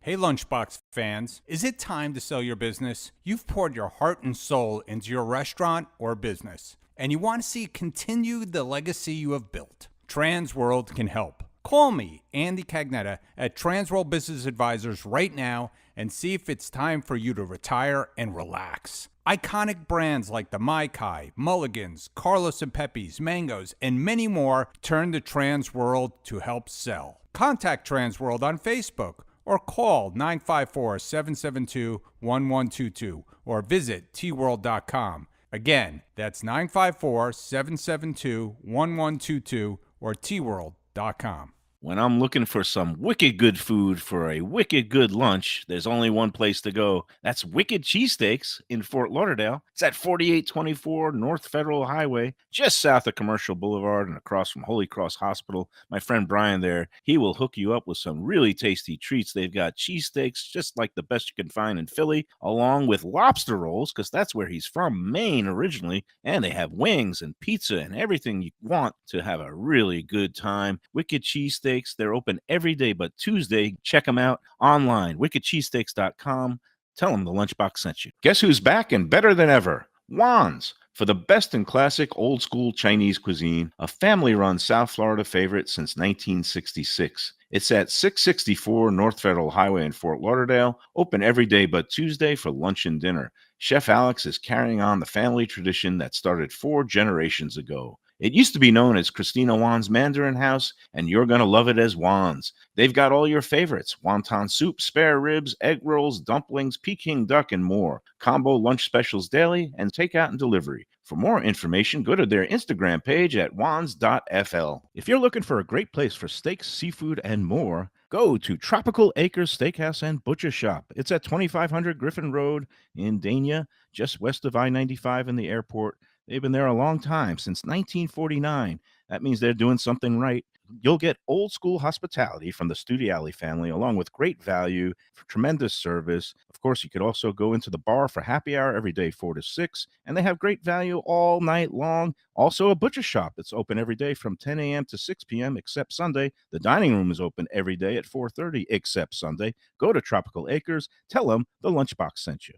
Hey, Lunchbox fans, is it time to sell your business? You've poured your heart and soul into your restaurant or business, and you want to see continue the legacy you have built. Transworld can help. Call me, Andy Cagnetta, at Transworld Business Advisors right now and see if it's time for you to retire and relax. Iconic brands like the Mai Kai, Mulligans, Carlos and Pepe's, Mangoes, and many more turn to Transworld to help sell. Contact Transworld on Facebook or call 954-772-1122 or visit tworld.com. Again, that's 954-772-1122 or tworld.com. When I'm looking for some wicked good food for a wicked good lunch, there's only one place to go. That's Wicked Cheesesteaks in Fort Lauderdale. It's at 4824 North Federal Highway, just south of Commercial Boulevard and across from Holy Cross Hospital. My friend Brian there, he will hook you up with some really tasty treats. They've got cheesesteaks, just like the best you can find in Philly, along with lobster rolls, because that's where he's from, Maine originally. And they have wings and pizza and everything you want to have a really good time. Wicked Cheesesteaks. They're open every day but Tuesday. Check them out online, wickedcheesesteaks.com. Tell them the Lunchbox sent you. Guess who's back and better than ever? Juan's. For the best in classic old school Chinese cuisine, a family-run South Florida favorite since 1966. It's at 664 North Federal Highway in Fort Lauderdale, open every day but Tuesday for lunch and dinner. Chef Alex is carrying on the family tradition that started 4 generations ago. It used to be known as Christina Juan's Mandarin House, and you're going to love it as Juan's. They've got all your favorites: wonton soup, spare ribs, egg rolls, dumplings, Peking duck, and more. Combo lunch specials daily and takeout and delivery. For more information, go to their Instagram page at wans.fl. If you're looking for a great place for steaks, seafood, and more, go to Tropical Acres Steakhouse and Butcher Shop. It's at 2500 Griffin Road in Dania, just west of I-95 and the airport. They've been there a long time, since 1949. That means they're doing something right. You'll get old school hospitality from the Studiali family, along with great value, tremendous service. Of course, you could also go into the bar for happy hour every day, 4 to 6, and they have great value all night long. Also, a butcher shop that's open every day from 10 a.m. to 6 p.m. except Sunday. The dining room is open every day at 4:30 except Sunday. Go to Tropical Acres. Tell them the Lunchbox sent you.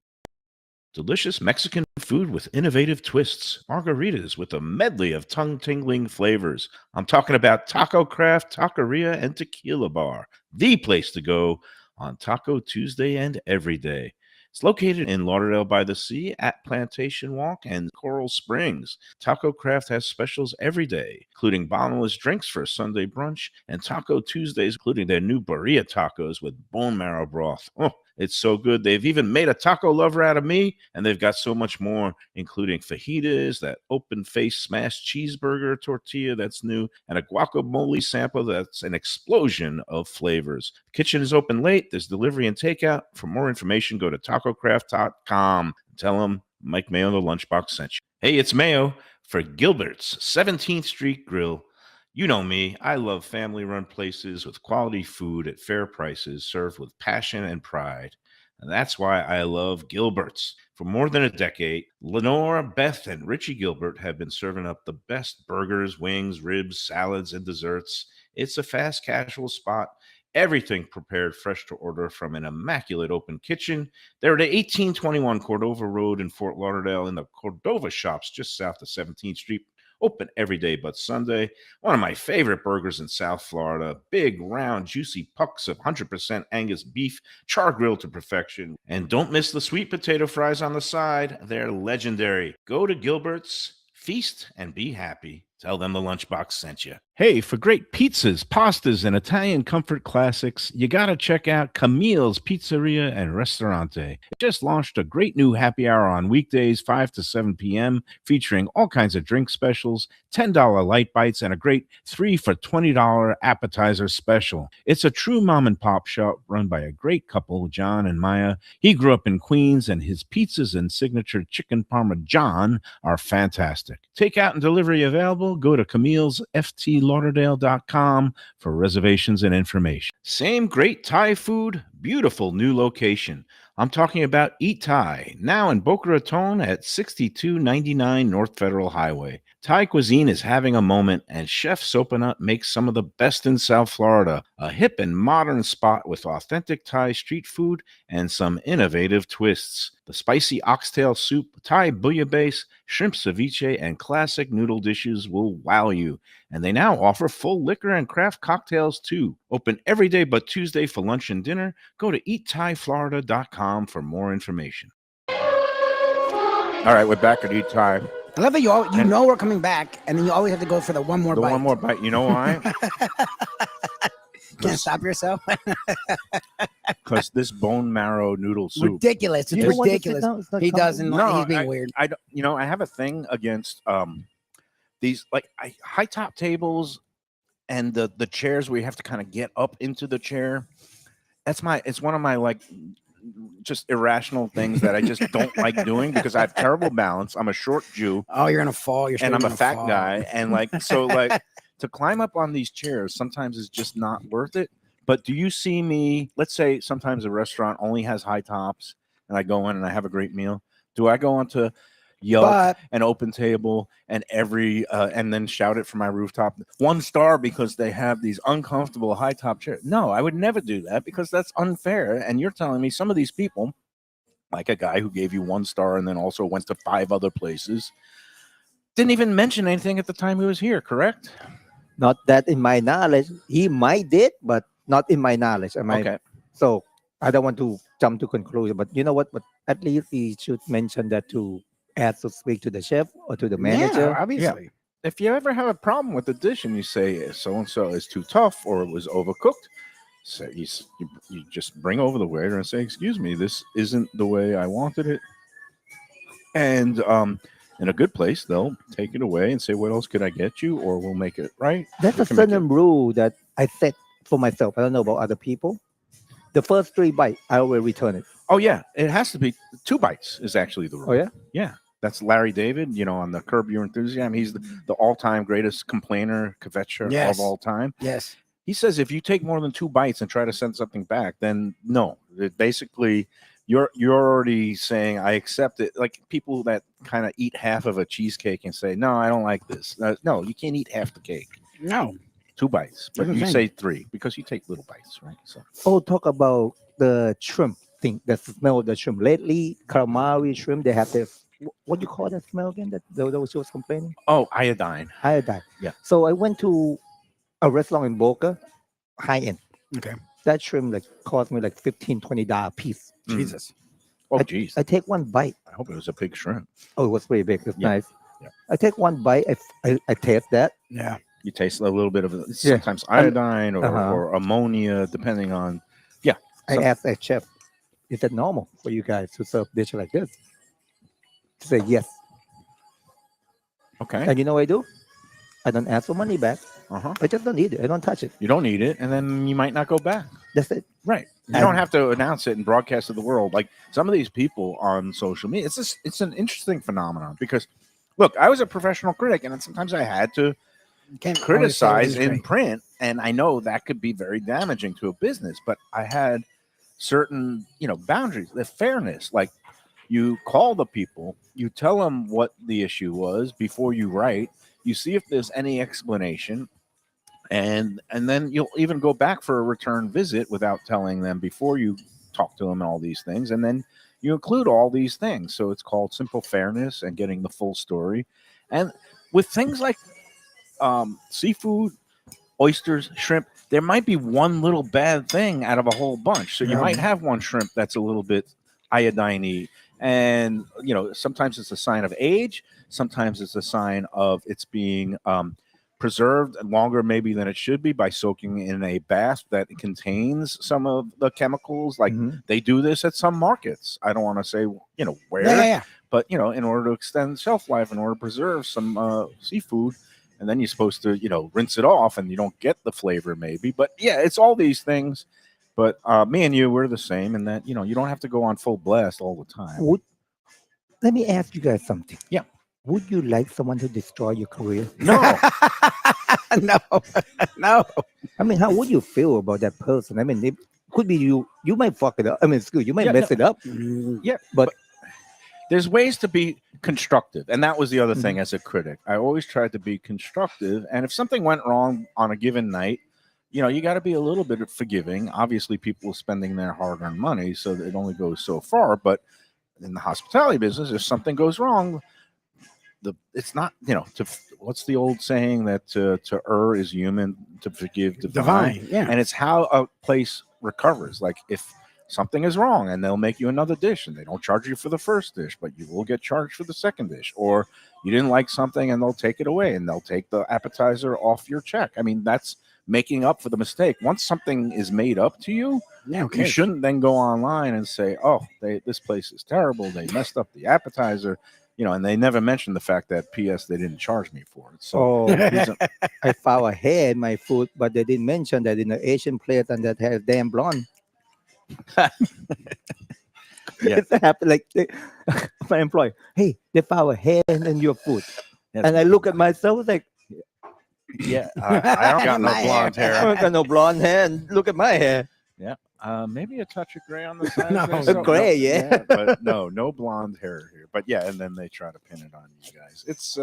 Delicious Mexican food with innovative twists. Margaritas with a medley of tongue-tingling flavors. I'm talking about Taco Craft, Taqueria, and Tequila Bar. The place to go on Taco Tuesday and every day. It's located in Lauderdale by the Sea at Plantation Walk and Coral Springs. Taco Craft has specials every day, including bottomless drinks for Sunday brunch and Taco Tuesdays, including their new birria tacos with bone marrow broth. Oh, it's so good. They've even made a taco lover out of me, and they've got so much more, including fajitas, that open-faced smashed cheeseburger tortilla that's new, and a guacamole sample that's an explosion of flavors. The kitchen is open late. There's delivery and takeout. For more information, go to tacocraft.com. Tell them Mike Mayo, the Lunchbox, sent you. Hey, it's Mayo for Gilbert's 17th Street Grill. You know me, I love family-run places with quality food at fair prices served with passion and pride. And that's why I love Gilbert's. For more than a decade, Lenore, Beth, and Richie Gilbert have been serving up the best burgers, wings, ribs, salads, and desserts. It's a fast casual spot. Everything prepared fresh to order from an immaculate open kitchen. They're at 1821 Cordova Road in Fort Lauderdale in the Cordova Shops just south of 17th Street. Open every day but Sunday. One of my favorite burgers in South Florida. Big, round, juicy pucks of 100% Angus beef, char grilled to perfection. And don't miss the sweet potato fries on the side. They're legendary. Go to Gilbert's, feast, and be happy. Tell them the Lunchbox sent you. Hey, for great pizzas, pastas, and Italian comfort classics, you got to check out Camille's Pizzeria and Restaurante. It just launched a great new happy hour on weekdays, 5 to 7 p.m., featuring all kinds of drink specials, $10 light bites, and a great 3 for $20 appetizer special. It's a true mom-and-pop shop run by a great couple, John and Maya. He grew up in Queens, and his pizzas and signature chicken parmesan are fantastic. Takeout and delivery available. Go to Camille's ftlauderdale.com for reservations and information. Same great Thai food, beautiful new location. I'm talking about Eat Thai, now in Boca Raton at 6299 North Federal Highway. Thai cuisine is having a moment, and Chef Sopanut makes some of the best in South Florida. A hip and modern spot with authentic Thai street food and some innovative twists. The spicy oxtail soup, Thai bouillabaisse, shrimp ceviche, and classic noodle dishes will wow you. And they now offer full liquor and craft cocktails too. Open every day but Tuesday for lunch and dinner. Go to eatthaiflorida.com for more information. All right, we're back at Eat Thai. I love that you know we're coming back, and then you always have to go for the one more bite. One more bite. You know why? Can't stop yourself. Because this bone marrow noodle soup. Ridiculous. It's ridiculous. He doesn't. No, he's being weird. I don't. You know, I have a thing against these high top tables and the chairs where you have to kind of get up into the chair. It's one of my just irrational things that I just don't like doing because I have terrible balance. I'm a short Jew. Oh, you're gonna fall. And I'm a fat guy. And to climb up on these chairs sometimes is just not worth it. But do you see me? Let's say sometimes a restaurant only has high tops, and I go in and I have a great meal. Do I go onto Yelp and Open Table and and then shout it from my rooftop 1 star because they have these uncomfortable high top chairs? No, I would never do that because that's unfair. And you're telling me some of these people, like a guy who gave you 1 star and then also went to 5 other places, didn't even mention anything at the time he was here, correct? Not that in my knowledge. He might did, but not in my knowledge. Okay. So I don't want to jump to conclusion, but you know what? But at least he should mention that to ask to speak to the chef or to the manager. Yeah, obviously. Yeah. If you ever have a problem with the dish and you say so-and-so is too tough or it was overcooked, so you just bring over the waiter and say, excuse me, this isn't the way I wanted it. And in a good place, they'll take it away and say, what else could I get you? Or we'll make it right. That's a certain rule that I set for myself. I don't know about other people. The first 3 bites, I will return it. Oh, yeah. It has to be 2 bites is actually the rule. Oh, yeah? Yeah. That's Larry David, on the Curb Your Enthusiasm. He's the all-time greatest complainer, kvetcher of all time. Yes. He says if you take more than 2 bites and try to send something back, then no. Basically, you're already saying, I accept it. Like people that kind of eat half of a cheesecake and say, no, I don't like this. No, you can't eat half the cake. No. 2 bites. But you say 3 because you take little bites, right? So. Oh, talk about the shrimp thing, the smell of the shrimp. Lately, calamari shrimp, they have this, what do you call that smell again? That those who was complaining? Oh, iodine. Iodine. Yeah. So I went to a restaurant in Boca, high end. Okay. That shrimp like cost me like $15-$20 a piece. Jesus. Oh, geez. I take one bite. I hope it was a big shrimp. Oh, it was pretty big. It's Yeah. nice. Yeah. I take one bite. I taste that. Yeah. You taste a little bit of Yeah. sometimes iodine Uh-huh. or ammonia, depending on. Yeah. I Some- asked that chef, is that normal for you guys to serve dishes like this? He said yes. Okay. And you know what I do? I don't ask for money back. Uh-huh. I just don't eat it. I don't touch it. You don't eat it, and then you might not go back. That's it. Right. You And- don't have to announce it and broadcast to the world. Like some of these people on social media, it's an interesting phenomenon because, look, I was a professional critic, and sometimes I had to Can't always say criticize everything's in great. print, and I know that could be very damaging to a business, but I had certain, boundaries, the fairness. Like you call the people, you tell them what the issue was before you write, you see if there's any explanation, and then you'll even go back for a return visit without telling them before you talk to them and all these things, and then you include all these things. So it's called simple fairness and getting the full story. And with things like seafood, oysters, shrimp, there might be one little bad thing out of a whole bunch. So you might have one shrimp that's a little bit iodine-y, and sometimes it's a sign of age, sometimes it's a sign of it's being preserved longer maybe than it should be by soaking in a bath that contains some of the chemicals. Like they do this at some markets. I don't want to say where, Yeah. but in order to extend shelf life, in order to preserve some seafood, and then you're supposed to rinse it off, and you don't get the flavor maybe. But yeah, it's all these things. But me and you, we're the same in that you don't have to go on full blast all the time. Let me ask you guys something. Yeah. Would you like someone to destroy your career? No. No. No. I mean, how would you feel about that person? I mean, it could be you. You might fuck it up. I mean, you might mess it up. Yeah, but there's ways to be constructive, and that was the other thing. As a critic, I always tried to be constructive, and if something went wrong on a given night, you got to be a little bit forgiving. Obviously, people are spending their hard-earned money, so it only goes so far. But in the hospitality business, if something goes wrong, it's not what's the old saying that to err is human, to forgive divine. Yeah. And it's how a place recovers. Like if something is wrong and they'll make you another dish, and they don't charge you for the first dish, but you will get charged for the second dish. Or you didn't like something and they'll take it away, and they'll take the appetizer off your check. I mean, that's making up for the mistake. Once something is made up to you, you shouldn't then go online and say, oh, this place is terrible, they messed up the appetizer, and they never mentioned the fact that P.S. they didn't charge me for it. So I found a hair in my food, but they didn't mention that in the Asian plate and that has damn blonde. Yeah. It's happened like my employee, hey, they found a hair in your food. And I look at myself like, yeah, I don't got no blonde hair. I don't got no blonde hair, and look at my hair. Yeah, maybe a touch of gray on the side. No, gray, yeah. But no blonde hair here. But yeah, and then they try to pin it on you guys. It's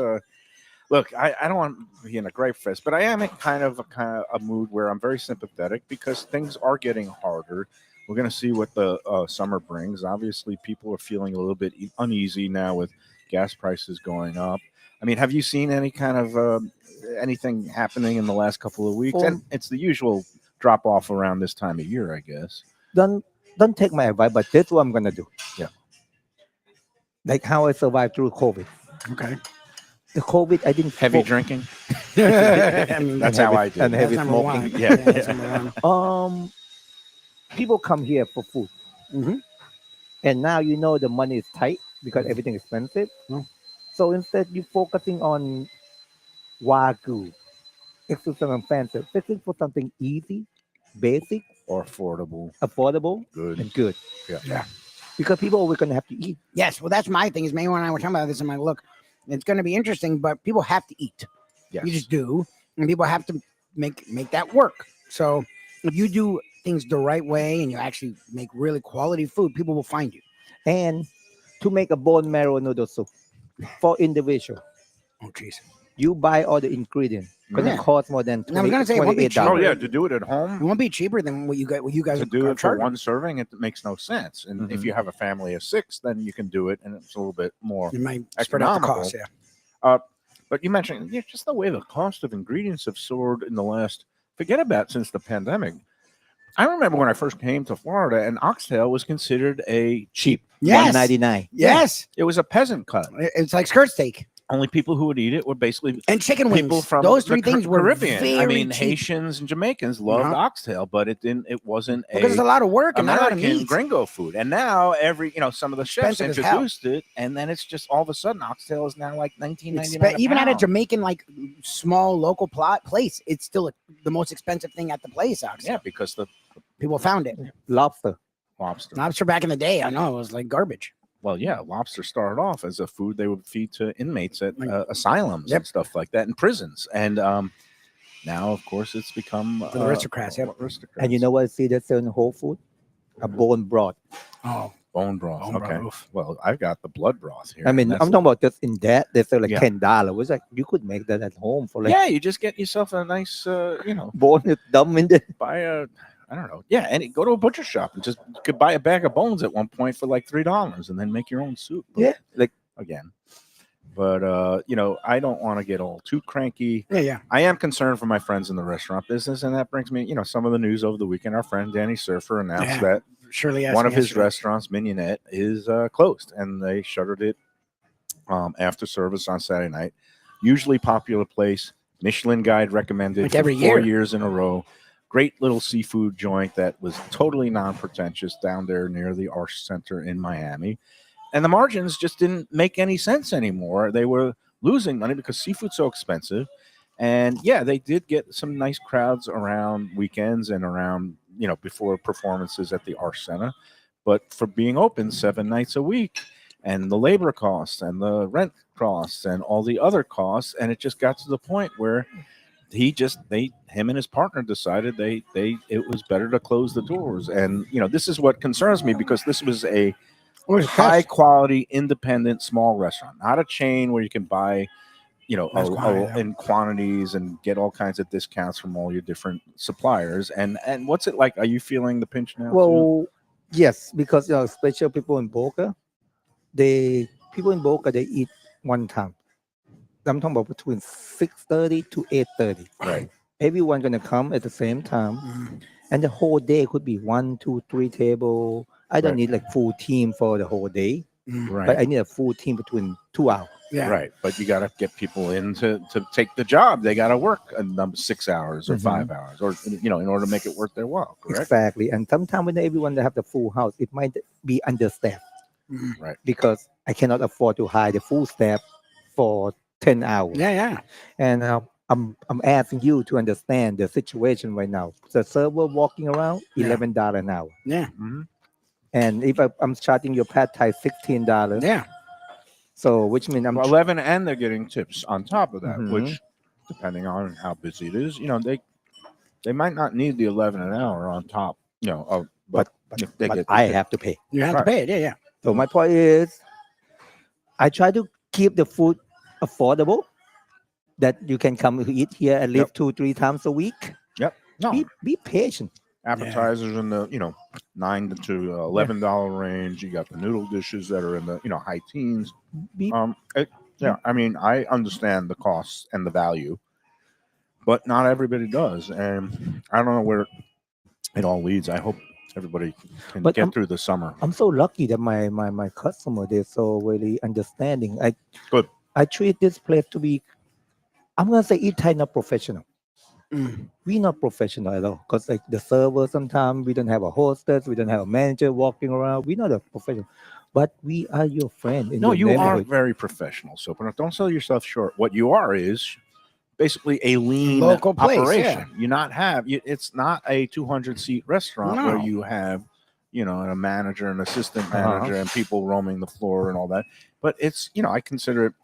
look, I don't want to be in a gripe fest, but I am in kind of a mood where I'm very sympathetic because things are getting harder. We're going to see what the summer brings. Obviously, people are feeling a little bit uneasy now with gas prices going up. I mean, have you seen any kind of anything happening in the last couple of weeks? And it's the usual drop off around this time of year, I guess. Don't take my advice, but that's what I'm gonna do. Yeah. Like how I survived through COVID. Okay. The COVID, I didn't Heavy drinking. I mean, That's how I did. and it. heavy that's number smoking. one. Yeah. That's number one. People come here for food, and now the money is tight because everything is expensive. So instead, you focusing on wagyu, exclusive and fancy, fixing for something easy, basic, Or affordable. affordable, Good. and good. Yeah. Because people are always gonna have to eat. Yes, well, that's my thing. Is Mayo and I were talking about this. I'm like, look, it's going to be interesting, but people have to eat. Yes. You just do, and people have to make that work. So if you do things the right way and you actually make really quality food, people will find you. And to make a bone marrow noodle soup for individual, Oh, jeez. you buy all the ingredients. Gonna Yeah. cost more than And I was gonna say, it won't be $28. Oh yeah, to do it at home. It won't be cheaper than what you guys To are do it for charging. one serving, it makes no sense. And if you have a family of 6, then you can do it, and it's a little bit more. You might spread out the economical. cost. Yeah. But you mentioned just the way the cost of ingredients have soared in the last. Forget about since the pandemic. I remember when I first came to Florida, and oxtail was considered a cheap. Yes. $1.99. Yes. It was a peasant cut. It's like skirt steak Only people who would eat it were basically and chicken people wings. from Those the three things were Caribbean. very I mean, cheap. Haitians and Jamaicans loved Uh-huh. oxtail, but it didn't. It wasn't Because it's a lot of work and not a lot of American meat. gringo food. And now some of the chefs Expensive as hell. introduced it, and then it's just all of a sudden oxtail is now like $19.99. Even at a pound. Jamaican like small local place, it's still the most expensive thing at the place. Oxtail. Yeah, because the People found it. Lobster. lobster. Lobster back in the day, I know it was like garbage. Well, yeah, lobster started off as a food they would feed to inmates at asylums Yep. and stuff like that, in prisons. And now, of course, it's become For the aristocrats, yep. aristocrats. And you know what I see that's in Whole Food? A bone broth. Oh, bone broth. Bone Okay. broth. Well, I've got the blood broth here. I mean, and I'm talking about just in that. They sell like Yeah. $10. It's like you could make that at home for like yeah, you just get yourself a nice, bone is dumb in there. buy a, I don't know. Yeah, and go to a butcher shop and just you could buy a bag of bones at one point for like $3 and then make your own soup. But Yeah, like again. But I don't want to get all too cranky. yeah. I am concerned for my friends in the restaurant business, and that brings me, some of the news over the weekend. Our friend Danny Surfer announced Yeah. that Surely one of his restaurants, Mignonette, is closed, and they shuttered it after service on Saturday night. Usually popular place, Michelin Guide recommended Like for every 4 year. years in a row. Great little seafood joint that was totally non-pretentious down there near the Arch Center in Miami. And the margins just didn't make any sense anymore. They were losing money because seafood's so expensive. And yeah, they did get some nice crowds around weekends and around, before performances at the Arch Center. But for being open 7 nights a week, and the labor costs and the rent costs and all the other costs, and it just got to the point where him and his partner decided it was better to close the doors. And this is what concerns me, because this was a high quality, independent, small restaurant, not a chain where you can buy, in quantities and get all kinds of discounts from all your different suppliers. And what's it like? Are you feeling the pinch now? well, yes, because especially people in Boca, they eat one time. I'm talking about between 6:30 to 8:30. Right. Everyone gonna come at the same time, and the whole day could be 1, 2, 3 table. I don't Right. need like full team for the whole day, Right. but I need a full team between 2 hours. Yeah. Right, but you got to get people in to take the job. They got to work 6 hours or 5 hours, or in order to make it worth their while. Correct. Exactly. And sometimes when everyone they have the full house, it might be understaffed. Right. Because I cannot afford to hire the full staff for 10 hours. Yeah. And I'm asking you to understand the situation right now. The server walking around, $11 an hour. Yeah. Mhm. And if I'm charging your pad thai $16, Yeah. so which means I'm 11, and they're getting tips on top of that, Mhm. which, depending on how busy it is, they might not need the 11 an hour on top. But if they but get I have to pay. You have Right. to pay it. Yeah. So my point is, I try to keep the food affordable, that you can come to eat here at least 2-3 times a week. no Be patient. appetizers in the $9 to $11 range. You got the noodle dishes that are in the high teens. Be I mean, I understand the costs and the value, but not everybody does, and I don't know where it all leads. I hope everybody can But get through the summer. I'm so lucky that my customer, they're so really understanding. Good. I treat this place to be, I'm gonna say Eathai not professional. We not professional at all, because like the server, sometimes we don't have a hostess, we don't have a manager walking around. We're not a professional, but we are your friend. In No, your you are neighborhood. very professional, Sopanut. Don't sell yourself short. What you are is basically a lean Local place, operation. yeah. It's not a 200-seat restaurant where No. you have, a manager, an assistant Uh-huh. manager, and people roaming the floor and all that. But it's, I consider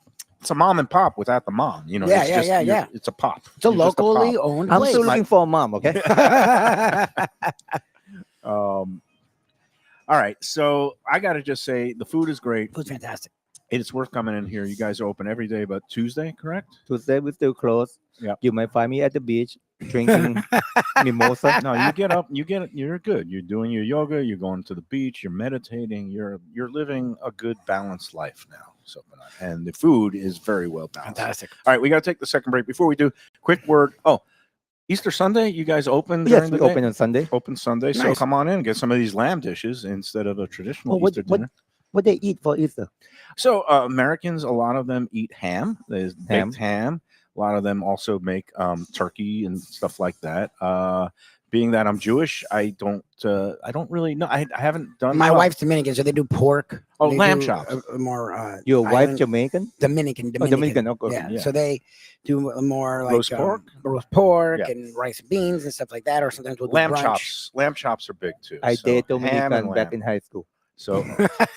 it's a mom and pop without the mom. Yeah, it's yeah, just, yeah, you're- yeah. It's a pop. It's a You're just locally pop. owned I'm place. still looking for a mom, okay? All right. So I got to just say the food is great. Food's fantastic. It's worth coming in here. You guys are open every day but Tuesday, correct? Tuesday we still closed. Yep. You might find me at the beach drinking mimosa. No, you get up, you're good. You're doing your yoga, you're going to the beach, you're meditating, you're living a good balanced life now. And the food is very well balanced. Fantastic. All right, we got to take the second break. Before we do, quick word. Oh, Easter Sunday, you guys open during Yes, the we day? open on Sunday. Open Sunday. So Nice. come on in, get some of these lamb dishes instead of a traditional Oh, Easter dinner. What they eat for Easter? So Americans, a lot of them eat ham. There's baked ham. A lot of them also make turkey and stuff like that. Being that I'm Jewish, I don't really know. I haven't done. My wife's Dominican, so they do pork. Oh, They lamb do, chops. More. Your wife island- Jamaican? Dominican. Oh, Dominican. Okay. Yeah. Yeah. So they do more like Roast pork? roast pork Yeah. and rice and beans and stuff like that. Or sometimes we'll do lamb brunch. chops. Lamb chops are big too. I So date ham and Dominican back lamb. in high school. So,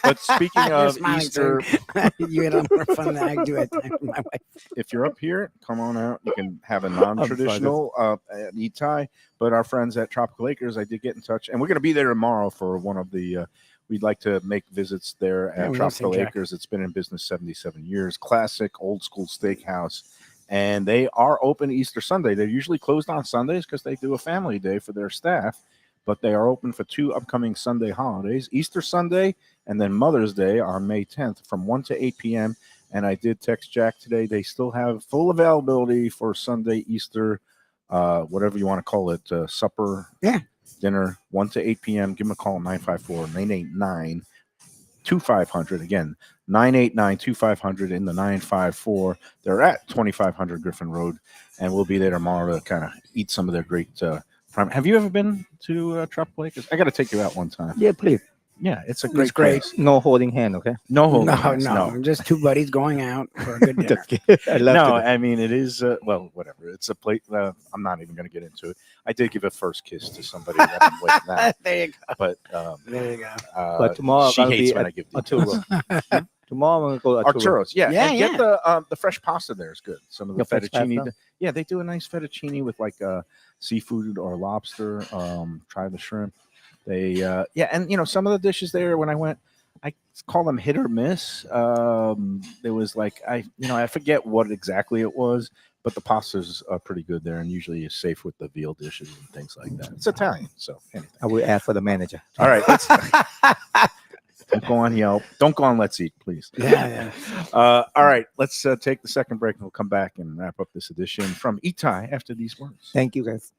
but speaking You're of smiling, Easter, sir. You had a lot more fun than I do at times with my wife. if you're up here, come on out. You can have a non-traditional at Eathai. But our friends at Tropical Acres, I did get in touch, and we're going to be there tomorrow for one of the. We'd like to make visits there Yeah, at we love Tropical St. Jack. Acres. It's been in business 77 years. Classic old school steakhouse, and they are open Easter Sunday. They're usually closed on Sundays because they do a family day for their staff. But they are open for 2 upcoming Sunday holidays, Easter Sunday and then Mother's Day on May 10th from 1 to 8 p.m. And I did text Jack today. They still have full availability for Sunday, Easter, whatever you want to call it, supper, dinner, 1 to 8 p.m. Give them a call, 954-989-2500. Again, 989-2500 in the 954. They're at 2500 Griffin Road, and we'll be there tomorrow to kind of eat some of their great have you ever been to Tropical Acres? I got to take you out one time. Yeah, please. Yeah, it's a It's great great. place. No holding hand, okay? No holding No, hands, no, just two buddies going out for a good dinner. Just kidding. I love No, it. I mean, it is, well, whatever. It's a plate. I'm not even going to get into it. I did give a first kiss to somebody that I'm with now. There you go. But There you go. But tomorrow she I'll hates be when at I give Arturo. details. Tomorrow I'm going to go to Arturo. Arturo's, yeah. Yeah, And get the fresh pasta there is good. Some of the The fresh fettuccine. pasta? Yeah, they do a nice fettuccine with like seafood or lobster. Try the shrimp. They, and some of the dishes there when I went, I call them hit or miss. There was like I forget what exactly it was, but the pastas are pretty good there, and usually you're safe with the veal dishes and things like that. It's Italian, so anything. I will ask for the manager. All right, let's don't go on Yelp. Don't go on Let's Eat, please. Yeah. All right, let's take the second break, and we'll come back and wrap up this edition from Eathai after these words. Thank you, guys.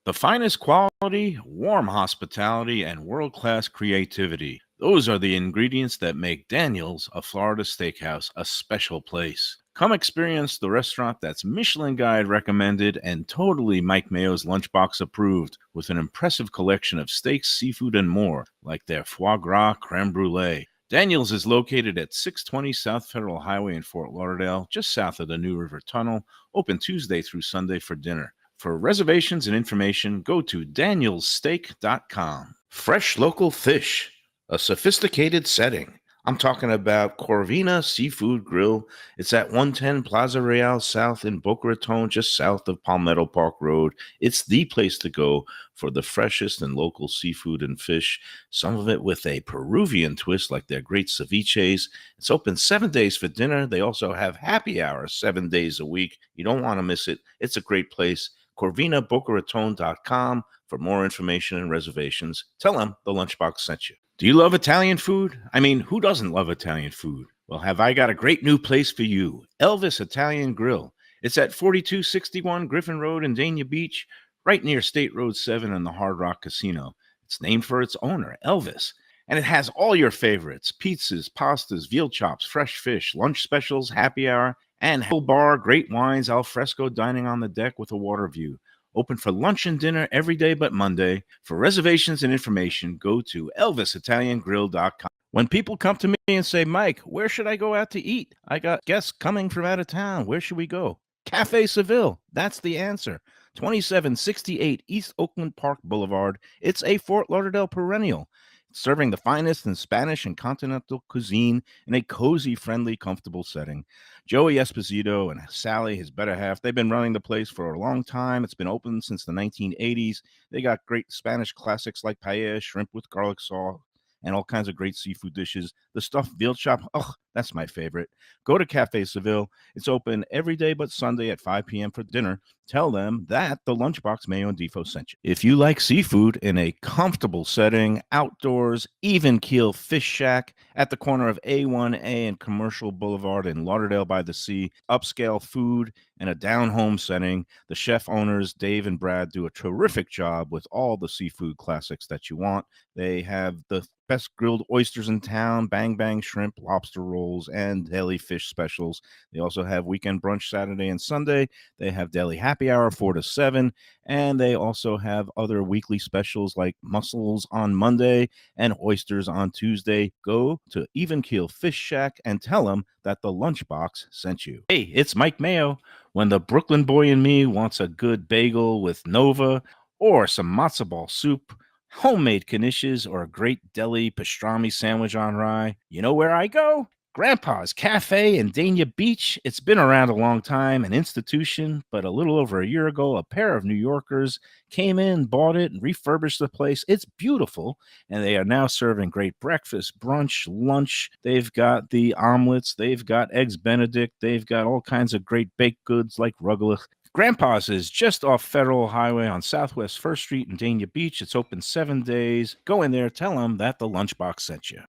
The finest quality, warm hospitality, and world-class creativity. Those are the ingredients that make Daniel's, a Florida steakhouse, a special place. Come experience the restaurant that's Michelin Guide recommended and totally Mike Mayo's Lunchbox approved, with an impressive collection of steaks, seafood, and more, like their foie gras creme brulee. Daniel's is located at 620 South Federal Highway in Fort Lauderdale, just south of the New River Tunnel, open Tuesday through Sunday for dinner. For reservations and information, go to danielssteak.com. Fresh local fish, a sophisticated setting. I'm talking about Corvina Seafood Grill. It's at 110 Plaza Real South in Boca Raton, just south of Palmetto Park Road. It's the place to go for the freshest and local seafood and fish, some of it with a Peruvian twist like their great ceviches. It's open 7 days for dinner. They also have happy hours 7 days a week. You don't want to miss it. It's a great place. CorvinaBocaRaton.com for more information and reservations. Tell them the Lunchbox sent you. Do you love Italian food? I mean, who doesn't love Italian food? Well, have I got a great new place for you, Elvis Italian Grill. It's at 4261 Griffin Road in Dania Beach, right near State Road 7 and the Hard Rock Casino. It's named for its owner, Elvis, and it has all your favorites: pizzas, pastas, veal chops, fresh fish, lunch specials, happy hour, and whole bar, great wines, al fresco dining on the deck with a water view. Open for lunch and dinner every day but Monday. For reservations and information, go to elvisitaliangrill.com. When people come to me and say, Mike, where should I go out to eat? I got guests coming from out of town. Where should we go? Cafe Seville. That's the answer. 2768 East Oakland Park Boulevard. It's a Fort Lauderdale perennial, serving the finest in Spanish and continental cuisine in a cozy, friendly, comfortable setting. Joey Esposito and Sally, his better half, they've been running the place for a long time. It's been open since the 1980s. They got great Spanish classics like paella, shrimp with garlic sauce, and all kinds of great seafood dishes. The stuffed veal chop, oh, that's my favorite. Go to Cafe Seville. It's open every day but Sunday at 5 p.m. for dinner. Tell them that the Lunchbox Mayo and Defo sent you. If you like seafood in a comfortable setting, outdoors, even keel fish shack at the corner of A1A and Commercial Boulevard in Lauderdale by the Sea, upscale food in a down-home setting, the chef owners, Dave and Brad, do a terrific job with all the seafood classics that you want. They have the best grilled oysters in town, bang bang shrimp, lobster rolls, and deli fish specials. They also have weekend brunch Saturday and Sunday. They have deli happy hour 4 to 7, and they also have other weekly specials like mussels on Monday and oysters on Tuesday. Go to Even Keel Fish Shack and tell them that the Lunchbox sent you. Hey, it's Mike Mayo. When the Brooklyn boy in me wants a good bagel with Nova or some matzo ball soup, homemade knishes, or a great deli pastrami sandwich on rye, you know where I go? Grandpa's Cafe in Dania Beach. It's been around a long time, an institution, but a little over a year ago, a pair of New Yorkers came in, bought it, and refurbished the place. It's beautiful, and they are now serving great breakfast, brunch, lunch. They've got the omelets. They've got eggs Benedict. They've got all kinds of great baked goods like rugelach. Grandpa's is just off Federal Highway on Southwest 1st Street in Dania Beach. It's open 7 days. Go in there, tell them that the Lunchbox sent you.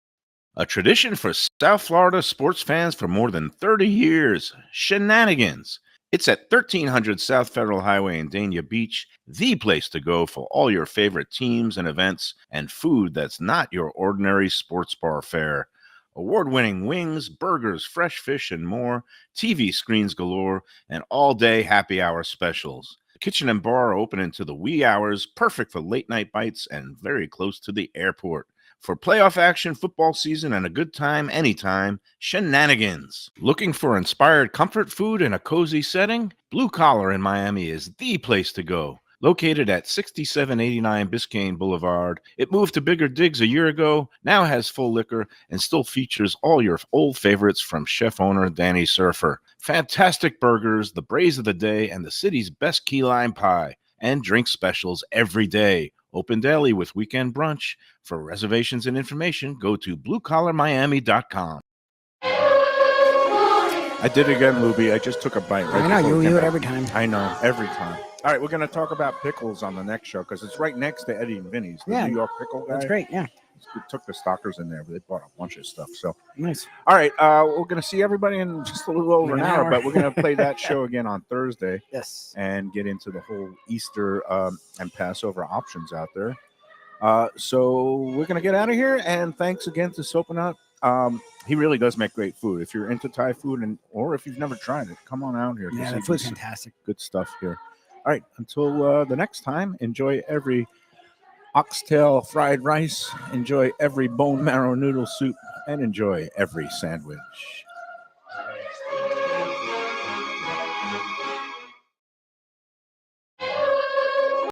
A tradition for South Florida sports fans for more than 30 years, Shenanigans. It's at 1300 South Federal Highway in Dania Beach, the place to go for all your favorite teams and events and food that's not your ordinary sports bar fare. Award-winning wings, burgers, fresh fish, and more, TV screens galore, and all-day happy hour specials. The kitchen and bar are open into the wee hours, perfect for late-night bites, and very close to the airport. For playoff action, football season, and a good time anytime, Shenanigans. Looking for inspired comfort food in a cozy setting? Blue Collar in Miami is the place to go. Located at 6789 Biscayne Boulevard, it moved to bigger digs a year ago, now has full liquor, and still features all your old favorites from chef owner Danny Surfer. Fantastic burgers, the braise of the day, and the city's best key lime pie. And drink specials every day. Open daily with weekend brunch. For reservations and information, go to bluecollarmiami.com. I did it again, Lubie. I just took a bite. Right I know, before we you came do it back. every time. I know, every time. All right, we're going to talk about pickles on the next show because it's right next to Eddie and Vinny's, the Yeah, New York pickle guy. That's great, yeah. We took the stalkers in there, but they bought a bunch of stuff. So, Nice. all right, we're going to see everybody in just a little over An an hour, hour. but we're going to play that show again on Thursday Yes. and get into the whole Easter and Passover options out there. So we're going to get out of here, and thanks again to Sopanut. He really does make great food. If you're into Thai food or if you've never tried it, come on out here. Yeah, the food's fantastic. Good stuff here. All right, until the next time, enjoy every oxtail fried rice, enjoy every bone marrow noodle soup, and enjoy every sandwich.